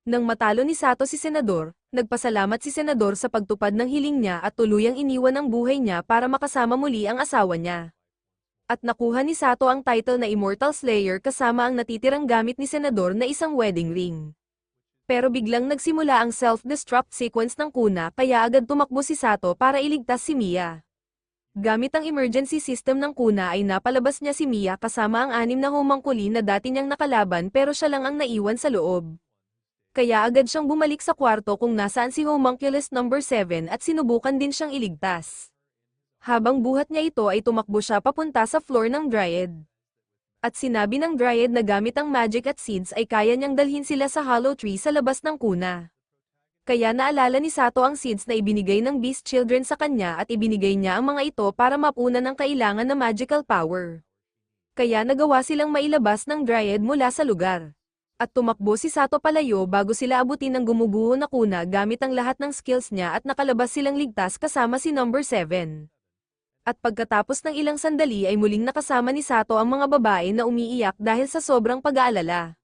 Nang matalo ni Sato si Senador, nagpasalamat si Senador sa pagtupad ng hiling niya at tuluyang iniwan ang buhay niya para makasama muli ang asawa niya. At nakuha ni Sato ang title na Immortal Slayer kasama ang natitirang gamit ni Senador na isang wedding ring. Pero biglang nagsimula ang self-destruct sequence ng kuna kaya agad tumakbo si Sato para iligtas si Mia. Gamit ang emergency system ng kuna ay napalabas niya si Mia kasama ang 6 na homunculi na dati niyang nakalaban pero siya lang ang naiwan sa loob. Kaya agad siyang bumalik sa kwarto kung nasaan si homunculus number 7 at sinubukan din siyang iligtas. Habang buhat niya ito ay tumakbo siya papunta sa floor ng Dryad. At sinabi ng Dryad na gamit ang magic at seeds ay kaya niyang dalhin sila sa hollow tree sa labas ng kuna. Kaya naalala ni Sato ang seeds na ibinigay ng Beast Children sa kanya at ibinigay niya ang mga ito para mapunan ang kailangan na magical power. Kaya nagawa silang mailabas ng Dryad mula sa lugar. At tumakbo si Sato palayo bago sila abutin ng gumuguho na kuna gamit ang lahat ng skills niya at nakalabas silang ligtas kasama si number 7. At pagkatapos ng ilang sandali ay muling nakasama ni Sato ang mga babae na umiiyak dahil sa sobrang pag-aalala.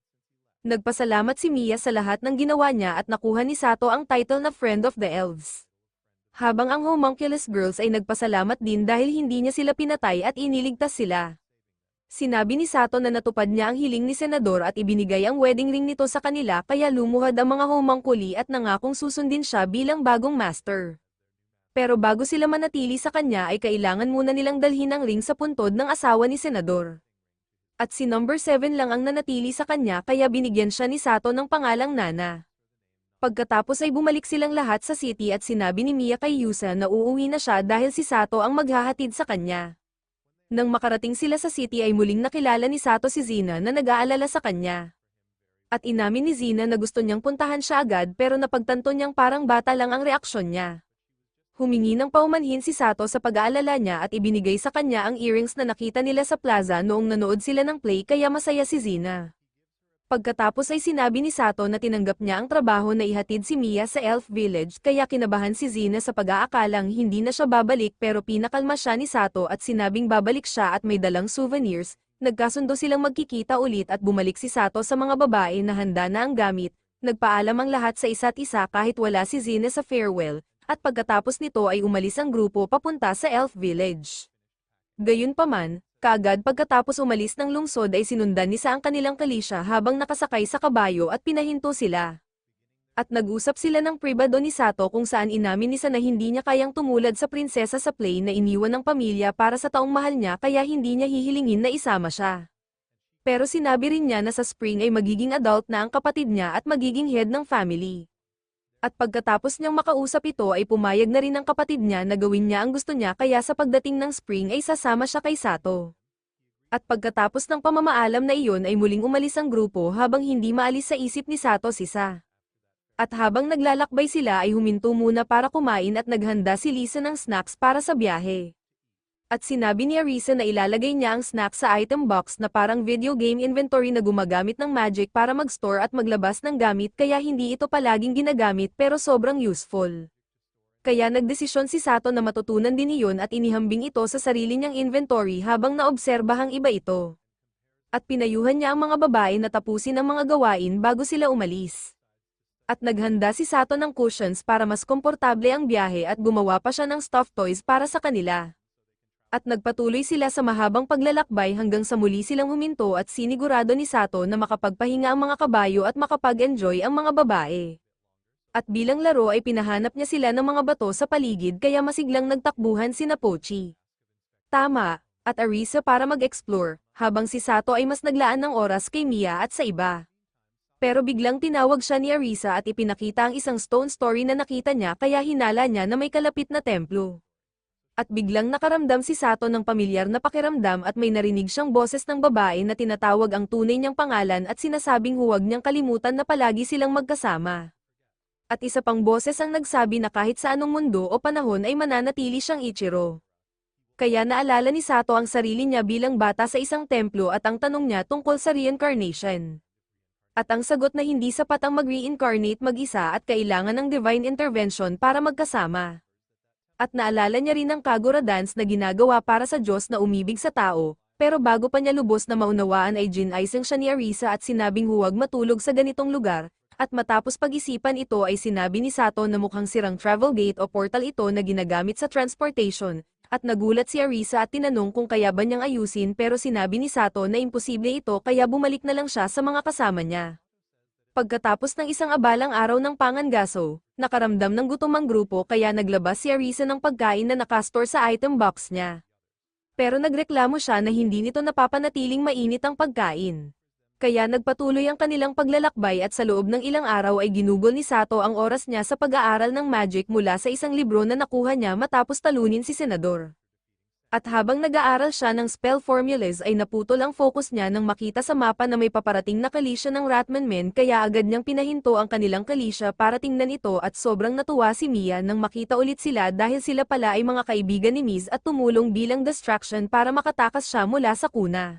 Nagpasalamat si Mia sa lahat ng ginawa niya at nakuha ni Sato ang title na Friend of the Elves. Habang ang Homunculus Girls ay nagpasalamat din dahil hindi niya sila pinatay at iniligtas sila. Sinabi ni Sato na natupad niya ang hiling ni Senador at ibinigay ang wedding ring nito sa kanila kaya lumuhad ang mga homunculi at nangakong susundin siya bilang bagong master. Pero bago sila manatili sa kanya ay kailangan muna nilang dalhin ang ring sa puntod ng asawa ni Senador. At si number 7 lang ang nanatili sa kanya kaya binigyan siya ni Sato ng pangalang Nana. Pagkatapos ay bumalik silang lahat sa city at sinabi ni Mia kay Yusa na uuwi na siya dahil si Sato ang maghahatid sa kanya. Nang makarating sila sa city ay muling nakilala ni Sato si Zina na nag-aalala sa kanya. At inamin ni Zina na gusto niyang puntahan siya agad pero napagtanto niyang parang bata lang ang reaksyon niya. Humingi ng paumanhin si Sato sa pag-aalala niya at ibinigay sa kanya ang earrings na nakita nila sa plaza noong nanood sila ng play kaya masaya si Zina. Pagkatapos ay sinabi ni Sato na tinanggap niya ang trabaho na ihatid si Mia sa Elf Village kaya kinabahan si Zina sa pag-aakalang hindi na siya babalik pero pinakalma siya ni Sato at sinabing babalik siya at may dalang souvenirs. Nagkasundo silang magkikita ulit at bumalik si Sato sa mga babae na handa na ang gamit. Nagpaalam ang lahat sa isa't isa kahit wala si Zina sa farewell, at pagkatapos nito ay umalis ang grupo papunta sa Elf Village. Gayunpaman, kaagad pagkatapos umalis ng lungsod ay sinundan ni Sa ang kanilang kalisya habang nakasakay sa kabayo at pinahinto sila. At nag-usap sila ng pribado ni Sato kung saan inamin ni Sa na hindi niya kayang tumulad sa prinsesa sa play na iniwan ng pamilya para sa taong mahal niya kaya hindi niya hihilingin na isama siya. Pero sinabi rin niya na sa spring ay magiging adult na ang kapatid niya at magiging head ng family. At pagkatapos niyang makausap ito ay pumayag na rin ang kapatid niya na gawin niya ang gusto niya kaya sa pagdating ng spring ay sasama siya kay Sato. At pagkatapos ng pamamaalam na iyon ay muling umalis ang grupo habang hindi maalis sa isip ni Sato si Sa. At habang naglalakbay sila ay huminto muna para kumain at naghanda si Lisa ng snacks para sa biyahe. At sinabi ni Arisa na ilalagay niya ang snack sa item box na parang video game inventory na gumagamit ng magic para mag-store at maglabas ng gamit kaya hindi ito palaging ginagamit pero sobrang useful. Kaya nagdesisyon si Sato na matutunan din iyon at inihambing ito sa sarili niyang inventory habang naobserbahang iba ito. At pinayuhan niya ang mga babae na tapusin ang mga gawain bago sila umalis. At naghanda si Sato ng cushions para mas komportable ang biyahe at gumawa pa siya ng stuffed toys para sa kanila. At nagpatuloy sila sa mahabang paglalakbay hanggang sa muli silang huminto at sinigurado ni Sato na makapagpahinga ang mga kabayo at makapag-enjoy ang mga babae. At bilang laro ay pinahanap niya sila ng mga bato sa paligid kaya masiglang nagtakbuhan sina Pochi. Tama, at Arisa para mag-explore, habang si Sato ay mas naglaan ng oras kay Mia at sa iba. Pero biglang tinawag siya ni Arisa at ipinakita ang isang stone story na nakita niya kaya hinala niya na may kalapit na templo. At biglang nakaramdam si Sato ng pamilyar na pakiramdam at may narinig siyang boses ng babae na tinatawag ang tunay niyang pangalan at sinasabing huwag niyang kalimutan na palagi silang magkasama. At isa pang boses ang nagsabi na kahit sa anong mundo o panahon ay mananatili siyang Ichiro. Kaya naalala ni Sato ang sarili niya bilang bata sa isang templo at ang tanong niya tungkol sa reincarnation. At ang sagot na hindi sapat ang mag-reincarnate mag-isa at kailangan ng divine intervention para magkasama. At naalala niya rin ang Kagura dance na ginagawa para sa Diyos na umibig sa tao, pero bago pa niya lubos na maunawaan ay ginaisang siya ni Arisa at sinabing huwag matulog sa ganitong lugar, at matapos pag-isipan ito ay sinabi ni Sato na mukhang sirang travel gate o portal ito na ginagamit sa transportation, at nagulat si Arisa at tinanong kung kaya ba niyang ayusin pero sinabi ni Sato na imposible ito kaya bumalik na lang siya sa mga kasama niya. Pagkatapos ng isang abalang araw ng pangangaso, nakaramdam ng gutom ang grupo kaya naglabas si Arisa ng pagkain na nakastore sa item box niya. Pero nagreklamo siya na hindi nito napapanatiling mainit ang pagkain. Kaya nagpatuloy ang kanilang paglalakbay at sa loob ng ilang araw ay ginugol ni Sato ang oras niya sa pag-aaral ng magic mula sa isang libro na nakuha niya matapos talunin si Senador. At habang nag-aaral siya ng spell formulas ay naputol ang focus niya nang makita sa mapa na may paparating na kalisya ng Ratman Men kaya agad niyang pinahinto ang kanilang kalisya para tingnan ito at sobrang natuwa si Mia nang makita ulit sila dahil sila pala ay mga kaibigan ni Miz at tumulong bilang distraction para makatakas siya mula sa kuna.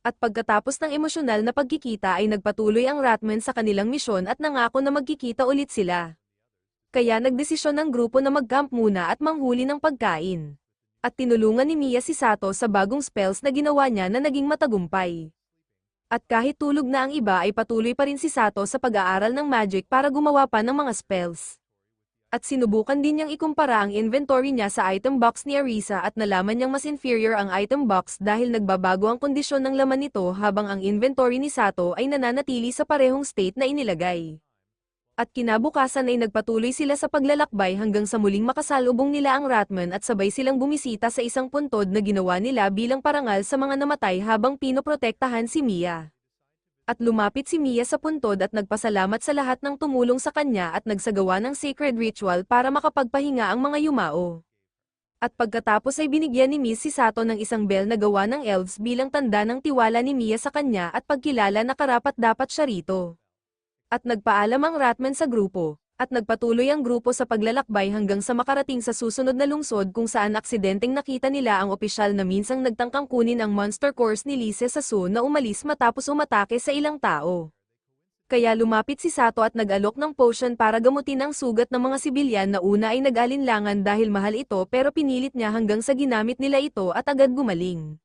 At pagkatapos ng emosyonal na pagkikita ay nagpatuloy ang Ratman sa kanilang misyon at nangako na magkikita ulit sila. Kaya nagdesisyon ng grupo na mag-camp muna at manghuli ng pagkain. At tinulungan ni Mia si Sato sa bagong spells na ginawa niya na naging matagumpay. At kahit tulog na ang iba ay patuloy pa rin si Sato sa pag-aaral ng magic para gumawa pa ng mga spells. At sinubukan din niyang ikumpara ang inventory niya sa item box ni Arisa at nalaman niyang mas inferior ang item box dahil nagbabago ang kondisyon ng laman nito habang ang inventory ni Sato ay nananatili sa parehong state na inilagay. At kinabukasan ay nagpatuloy sila sa paglalakbay hanggang sa muling makasalubong nila ang Ratman at sabay silang bumisita sa isang puntod na ginawa nila bilang parangal sa mga namatay habang pinoprotektahan si Mia. At lumapit si Mia sa puntod at nagpasalamat sa lahat ng tumulong sa kanya at nagsagawa ng sacred ritual para makapagpahinga ang mga yumao. At pagkatapos ay binigyan ni Miss si Sato ng isang bell na gawa ng elves bilang tanda ng tiwala ni Mia sa kanya at pagkilala na karapat-dapat siya rito. At nagpaalam ang Ratman sa grupo, at nagpatuloy ang grupo sa paglalakbay hanggang sa makarating sa susunod na lungsod kung saan aksidenteng nakita nila ang opisyal na minsang nagtangkang kunin ang monster course ni Lise sa zoo na umalis matapos umatake sa ilang tao. Kaya lumapit si Sato at nag-alok ng potion para gamutin ang sugat ng mga sibilyan na una ay nag-alinlangan dahil mahal ito pero pinilit niya hanggang sa ginamit nila ito at agad gumaling.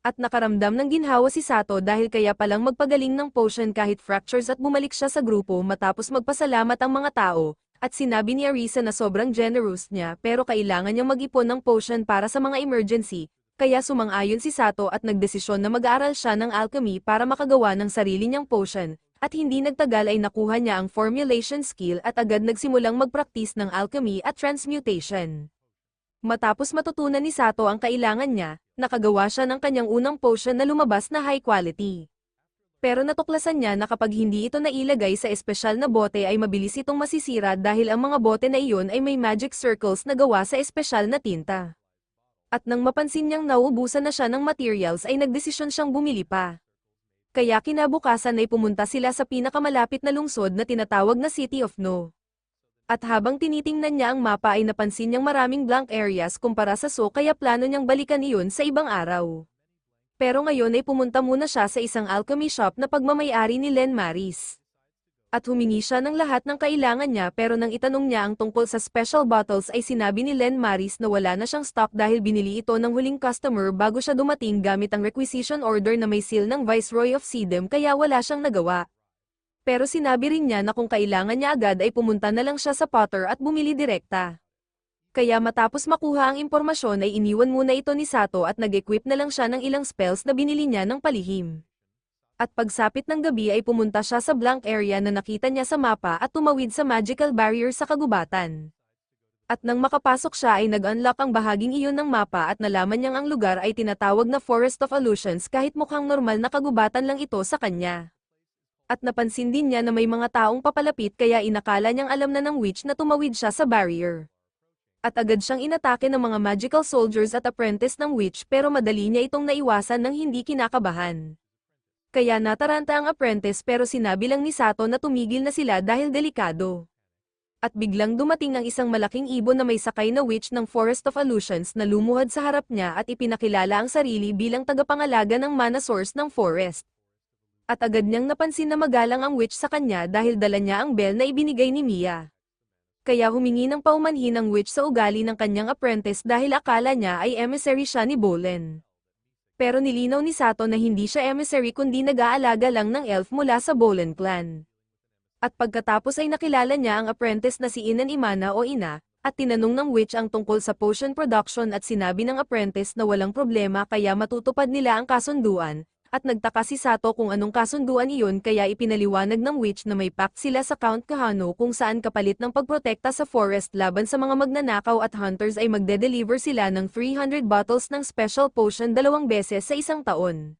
At nakaramdam ng ginhawa si Sato dahil kaya palang magpagaling ng potion kahit fractures at bumalik siya sa grupo matapos magpasalamat ang mga tao, at sinabi ni Arisa na sobrang generous niya pero kailangan niyang mag-ipon ng potion para sa mga emergency, kaya sumang-ayon si Sato at nagdesisyon na mag-aaral siya ng alchemy para makagawa ng sarili niyang potion, at hindi nagtagal ay nakuha niya ang formulation skill at agad nagsimulang magpraktis ng alchemy at transmutation. Matapos matutunan ni Sato ang kailangan niya, nakagawa siya ng kanyang unang potion na lumabas na high quality. Pero natuklasan niya na kapag hindi ito nailagay sa espesyal na bote ay mabilis itong masisira dahil ang mga bote na iyon ay may magic circles na gawa sa espesyal na tinta. At nang mapansin niyang nauubusan na siya ng materials ay nagdesisyon siyang bumili pa. Kaya kinabukasan ay pumunta sila sa pinakamalapit na lungsod na tinatawag na City of No. At habang tinitingnan niya ang mapa ay napansin niyang maraming blank areas kumpara sa zoo kaya plano niyang balikan iyon sa ibang araw. Pero ngayon ay pumunta muna siya sa isang alchemy shop na pagmamay-ari ni Len Maris. At humingi siya ng lahat ng kailangan niya pero nang itanong niya ang tungkol sa special bottles ay sinabi ni Len Maris na wala na siyang stock dahil binili ito ng huling customer bago siya dumating gamit ang requisition order na may seal ng Viceroy of Sidem kaya wala siyang nagawa. Pero sinabi rin niya na kung kailangan niya agad ay pumunta na lang siya sa Potter at bumili direkta. Kaya matapos makuha ang impormasyon ay iniwan muna ito ni Sato at nag-equip na lang siya ng ilang spells na binili niya ng palihim. At pagsapit ng gabi ay pumunta siya sa blank area na nakita niya sa mapa at tumawid sa magical barrier sa kagubatan. At nang makapasok siya ay nag-unlock ang bahaging iyon ng mapa at nalaman niyang ang lugar ay tinatawag na Forest of Illusions kahit mukhang normal na kagubatan lang ito sa kanya. At napansin din niya na may mga taong papalapit kaya inakala niyang alam na ng witch na tumawid siya sa barrier. At agad siyang inatake ng mga magical soldiers at apprentice ng witch pero madali niya itong naiwasan ng hindi kinakabahan. Kaya nataranta ang apprentice pero sinabi lang ni Sato na tumigil na sila dahil delikado. At biglang dumating ang isang malaking ibon na may sakay na witch ng Forest of Illusions na lumuhad sa harap niya at ipinakilala ang sarili bilang tagapangalaga ng mana source ng forest. At agad niyang napansin na magalang ang witch sa kanya dahil dala niya ang bell na ibinigay ni Mia. Kaya humingi ng paumanhin ang witch sa ugali ng kanyang apprentice dahil akala niya ay emissary siya ni Bolen. Pero nilinaw ni Sato na hindi siya emissary kundi nag-aalaga lang ng elf mula sa Bolen clan. At pagkatapos ay nakilala niya ang apprentice na si Inan Imana o Ina, at tinanong ng witch ang tungkol sa potion production at sinabi ng apprentice na walang problema kaya matutupad nila ang kasunduan. At nagtaka si Sato kung anong kasunduan iyon kaya ipinaliwanag ng witch na may pact sila sa Count Kahano kung saan kapalit ng pagprotekta sa forest laban sa mga magnanakaw at hunters ay magde-deliver sila ng 300 bottles ng special potion 2 beses sa isang taon.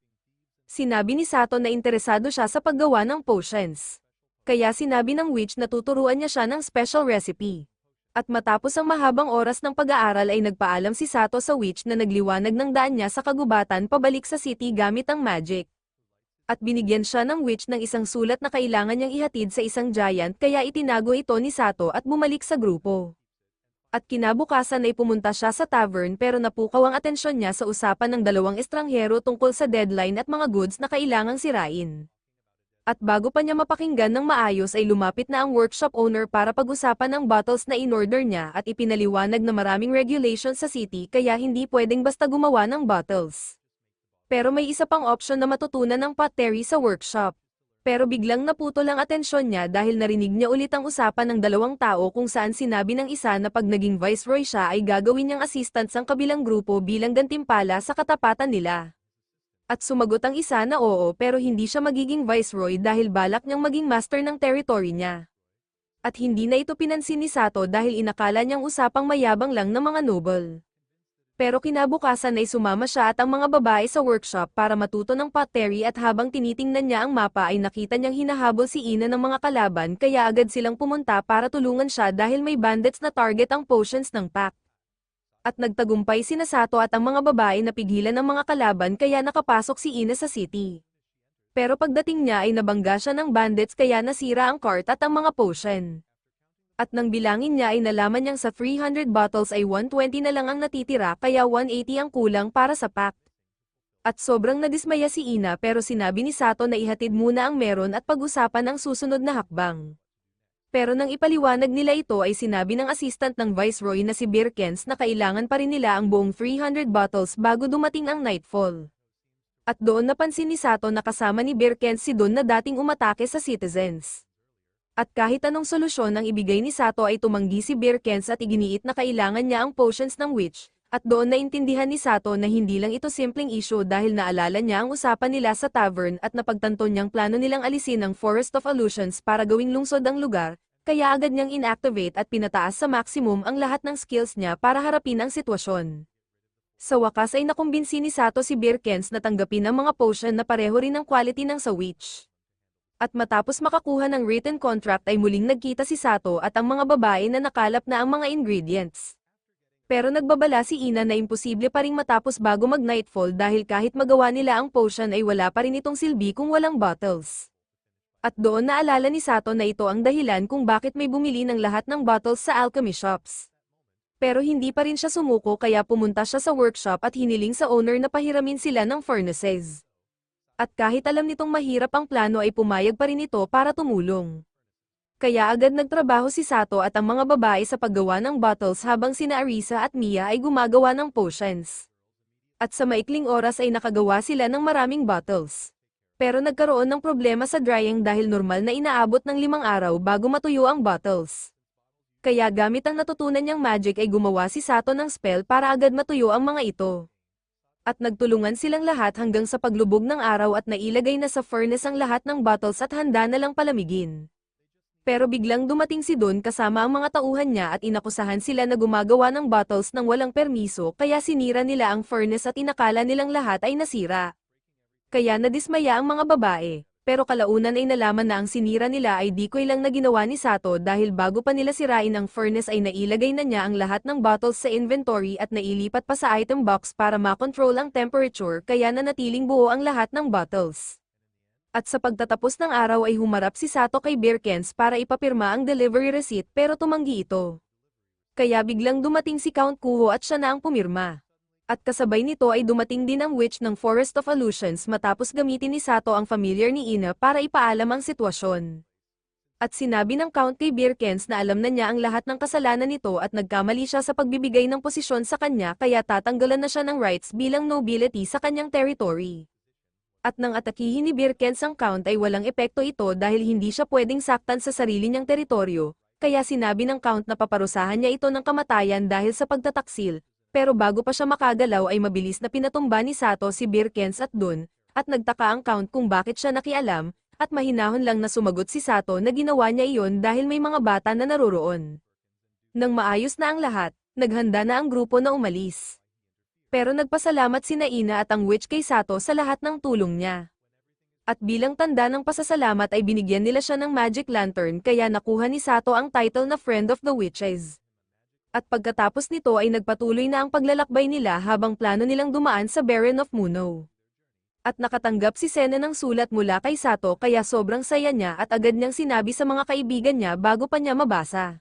Sinabi ni Sato na interesado siya sa paggawa ng potions. Kaya sinabi ng witch na tuturuan niya siya ng special recipe. At matapos ang mahabang oras ng pag-aaral ay nagpaalam si Sato sa witch na nagliwanag ng daan niya sa kagubatan pabalik sa city gamit ang magic. At binigyan siya ng witch ng isang sulat na kailangan niyang ihatid sa isang giant kaya itinago ito ni Sato at bumalik sa grupo. At kinabukasan ay pumunta siya sa tavern pero napukaw ang atensyon niya sa usapan ng dalawang estranghero tungkol sa deadline at mga goods na kailangang sirain. At bago pa niya mapakinggan ng maayos ay lumapit na ang workshop owner para pag-usapan ang bottles na in-order niya at ipinaliwanag na maraming regulations sa city kaya hindi pwedeng basta gumawa ng bottles. Pero may isa pang option na matutunan ng pottery sa workshop. Pero biglang naputol ang atensyon niya dahil narinig niya ulit ang usapan ng dalawang tao kung saan sinabi ng isa na pag naging viceroy siya ay gagawin niyang assistant ng kabilang grupo bilang gantimpala sa katapatan nila. At sumagot ang isa na oo pero hindi siya magiging viceroy dahil balak niyang maging master ng territory niya. At hindi na ito pinansin ni Sato dahil inakala niyang usapang mayabang lang ng mga noble. Pero kinabukasan ay sumama siya at ang mga babae sa workshop para matuto ng pottery at habang tinitingnan niya ang mapa ay nakita niyang hinahabol si Ina ng mga kalaban kaya agad silang pumunta para tulungan siya dahil may bandits na target ang potions ng pack. At nagtagumpay sina Sato at ang mga babae na pigilan ng mga kalaban kaya nakapasok si Ina sa city. Pero pagdating niya ay nabangga siya ng bandits kaya nasira ang cart at ang mga potion. At nang bilangin niya ay nalaman niyang sa 300 bottles ay 120 na lang ang natitira kaya 180 ang kulang para sa pack. At sobrang nadismaya si Ina pero sinabi ni Sato na ihatid muna ang meron at pag-usapan ang susunod na hakbang. Pero nang ipaliwanag nila ito ay sinabi ng assistant ng viceroy na si Birkens na kailangan pa rin nila ang buong 300 bottles bago dumating ang nightfall. At doon napansin ni Sato na kasama ni Birkens si Don na dating umatake sa citizens. At kahit anong solusyon ang ibigay ni Sato ay tumanggi si Birkens at iginiit na kailangan niya ang potions ng witch, at doon naintindihan ni Sato na hindi lang ito simpleng issue dahil naalala niya ang usapan nila sa tavern at napagtanto niyang plano nilang alisin ang Forest of Illusions para gawing lungsod ang lugar. Kaya agad niyang inactivate at pinataas sa maximum ang lahat ng skills niya para harapin ang sitwasyon. Sa wakas ay nakumbinsi ni Sato si Birkens na tanggapin ang mga potion na pareho rin ang quality ng sa witch. At matapos makakuha ng written contract ay muling nagkita si Sato at ang mga babae na nakalap na ang mga ingredients. Pero nagbabala si Ina na imposible pa ring matapos bago mag-nightfall dahil kahit magawa nila ang potion ay wala pa rin itong silbi kung walang bottles. At doon naalala ni Sato na ito ang dahilan kung bakit may bumili ng lahat ng bottles sa alchemy shops. Pero hindi pa rin siya sumuko kaya pumunta siya sa workshop at hiniling sa owner na pahiramin sila ng furnaces. At kahit alam nitong mahirap ang plano ay pumayag pa rin ito para tumulong. Kaya agad nagtrabaho si Sato at ang mga babae sa paggawa ng bottles habang sina Arisa at Mia ay gumagawa ng potions. At sa maikling oras ay nakagawa sila ng maraming bottles. Pero nagkaroon ng problema sa drying dahil normal na inaabot ng 5 araw bago matuyo ang bottles. Kaya gamit ang natutunan niyang magic ay gumawa si Sato ng spell para agad matuyo ang mga ito. At nagtulungan silang lahat hanggang sa paglubog ng araw at nailagay na sa furnace ang lahat ng bottles at handa na lang palamigin. Pero biglang dumating si Don kasama ang mga tauhan niya at inakusahan sila na gumagawa ng bottles nang walang permiso kaya sinira nila ang furnace at inakala nilang lahat ay nasira. Kaya nadismaya ang mga babae, pero kalaunan ay nalaman na ang sinira nila ay decoy lang na ginawa ni Sato dahil bago pa nila sirain ang furnace ay nailagay na niya ang lahat ng bottles sa inventory at nailipat pa sa item box para makontrol ang temperature kaya nanatiling buo ang lahat ng bottles. At sa pagtatapos ng araw ay humarap si Sato kay Birkens para ipapirma ang delivery receipt pero tumanggi ito. Kaya biglang dumating si Count Kuho at siya na ang pumirma. At kasabay nito ay dumating din ang witch ng Forest of Illusions matapos gamitin ni Sato ang familiar ni Ina para ipaalam ang sitwasyon. At sinabi ng Count kay Birkens na alam na niya ang lahat ng kasalanan nito at nagkamali siya sa pagbibigay ng posisyon sa kanya kaya tatanggalan na siya ng rights bilang nobility sa kanyang territory. At nang atakihin ni Birkens ang Count ay walang epekto ito dahil hindi siya pwedeng saktan sa sarili niyang teritoryo, kaya sinabi ng Count na paparusahan niya ito ng kamatayan dahil sa pagtataksil. Pero bago pa siya makagalaw ay mabilis na pinatumba ni Sato si Birkens at Don, at nagtaka ang Count kung bakit siya nakialam, at mahinahon lang na sumagot si Sato na ginawa niya iyon dahil may mga bata na naroroon. Nang maayos na ang lahat, naghanda na ang grupo na umalis. Pero nagpasalamat sina Ina at ang witch kay Sato sa lahat ng tulong niya. At bilang tanda ng pasasalamat ay binigyan nila siya ng magic lantern kaya nakuha ni Sato ang title na Friend of the Witches. At pagkatapos nito ay nagpatuloy na ang paglalakbay nila habang plano nilang dumaan sa Baron of Muno. At nakatanggap si Sena ng sulat mula kay Sato kaya sobrang saya niya at agad niyang sinabi sa mga kaibigan niya bago pa niya mabasa.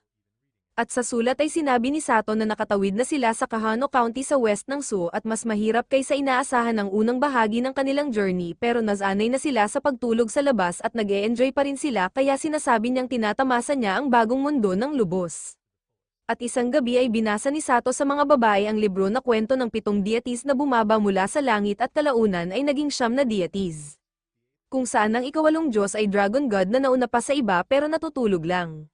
At sa sulat ay sinabi ni Sato na nakatawid na sila sa Kahano County sa west ng Sioux at mas mahirap kaysa inaasahan ng unang bahagi ng kanilang journey pero nasanay na sila sa pagtulog sa labas at nag-e-enjoy pa rin sila kaya sinasabi niyang tinatamasa niya ang bagong mundo ng lubos. At isang gabi ay binasa ni Sato sa mga babae ang libro na kwento ng 7 deities na bumaba mula sa langit at kalaunan ay naging 9 na deities. Kung saan ang ika-8 Diyos ay Dragon God na nauna pa sa iba pero natutulog lang.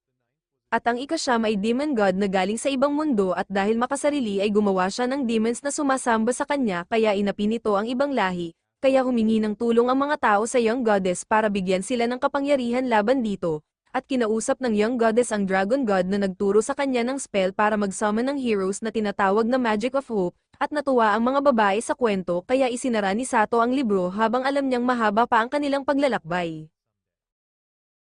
At ang ika-9 ay Demon God na galing sa ibang mundo at dahil makasarili ay gumawa siya ng demons na sumasamba sa kanya kaya inapi nito ang ibang lahi, kaya humingi ng tulong ang mga tao sa Young Goddess para bigyan sila ng kapangyarihan laban dito, at kinausap ng Young Goddess ang Dragon God na nagturo sa kanya ng spell para mag-summon ng heroes na tinatawag na Magic of Hope, at natuwa ang mga babae sa kwento kaya isinara ni Sato ang libro habang alam niyang mahaba pa ang kanilang paglalakbay.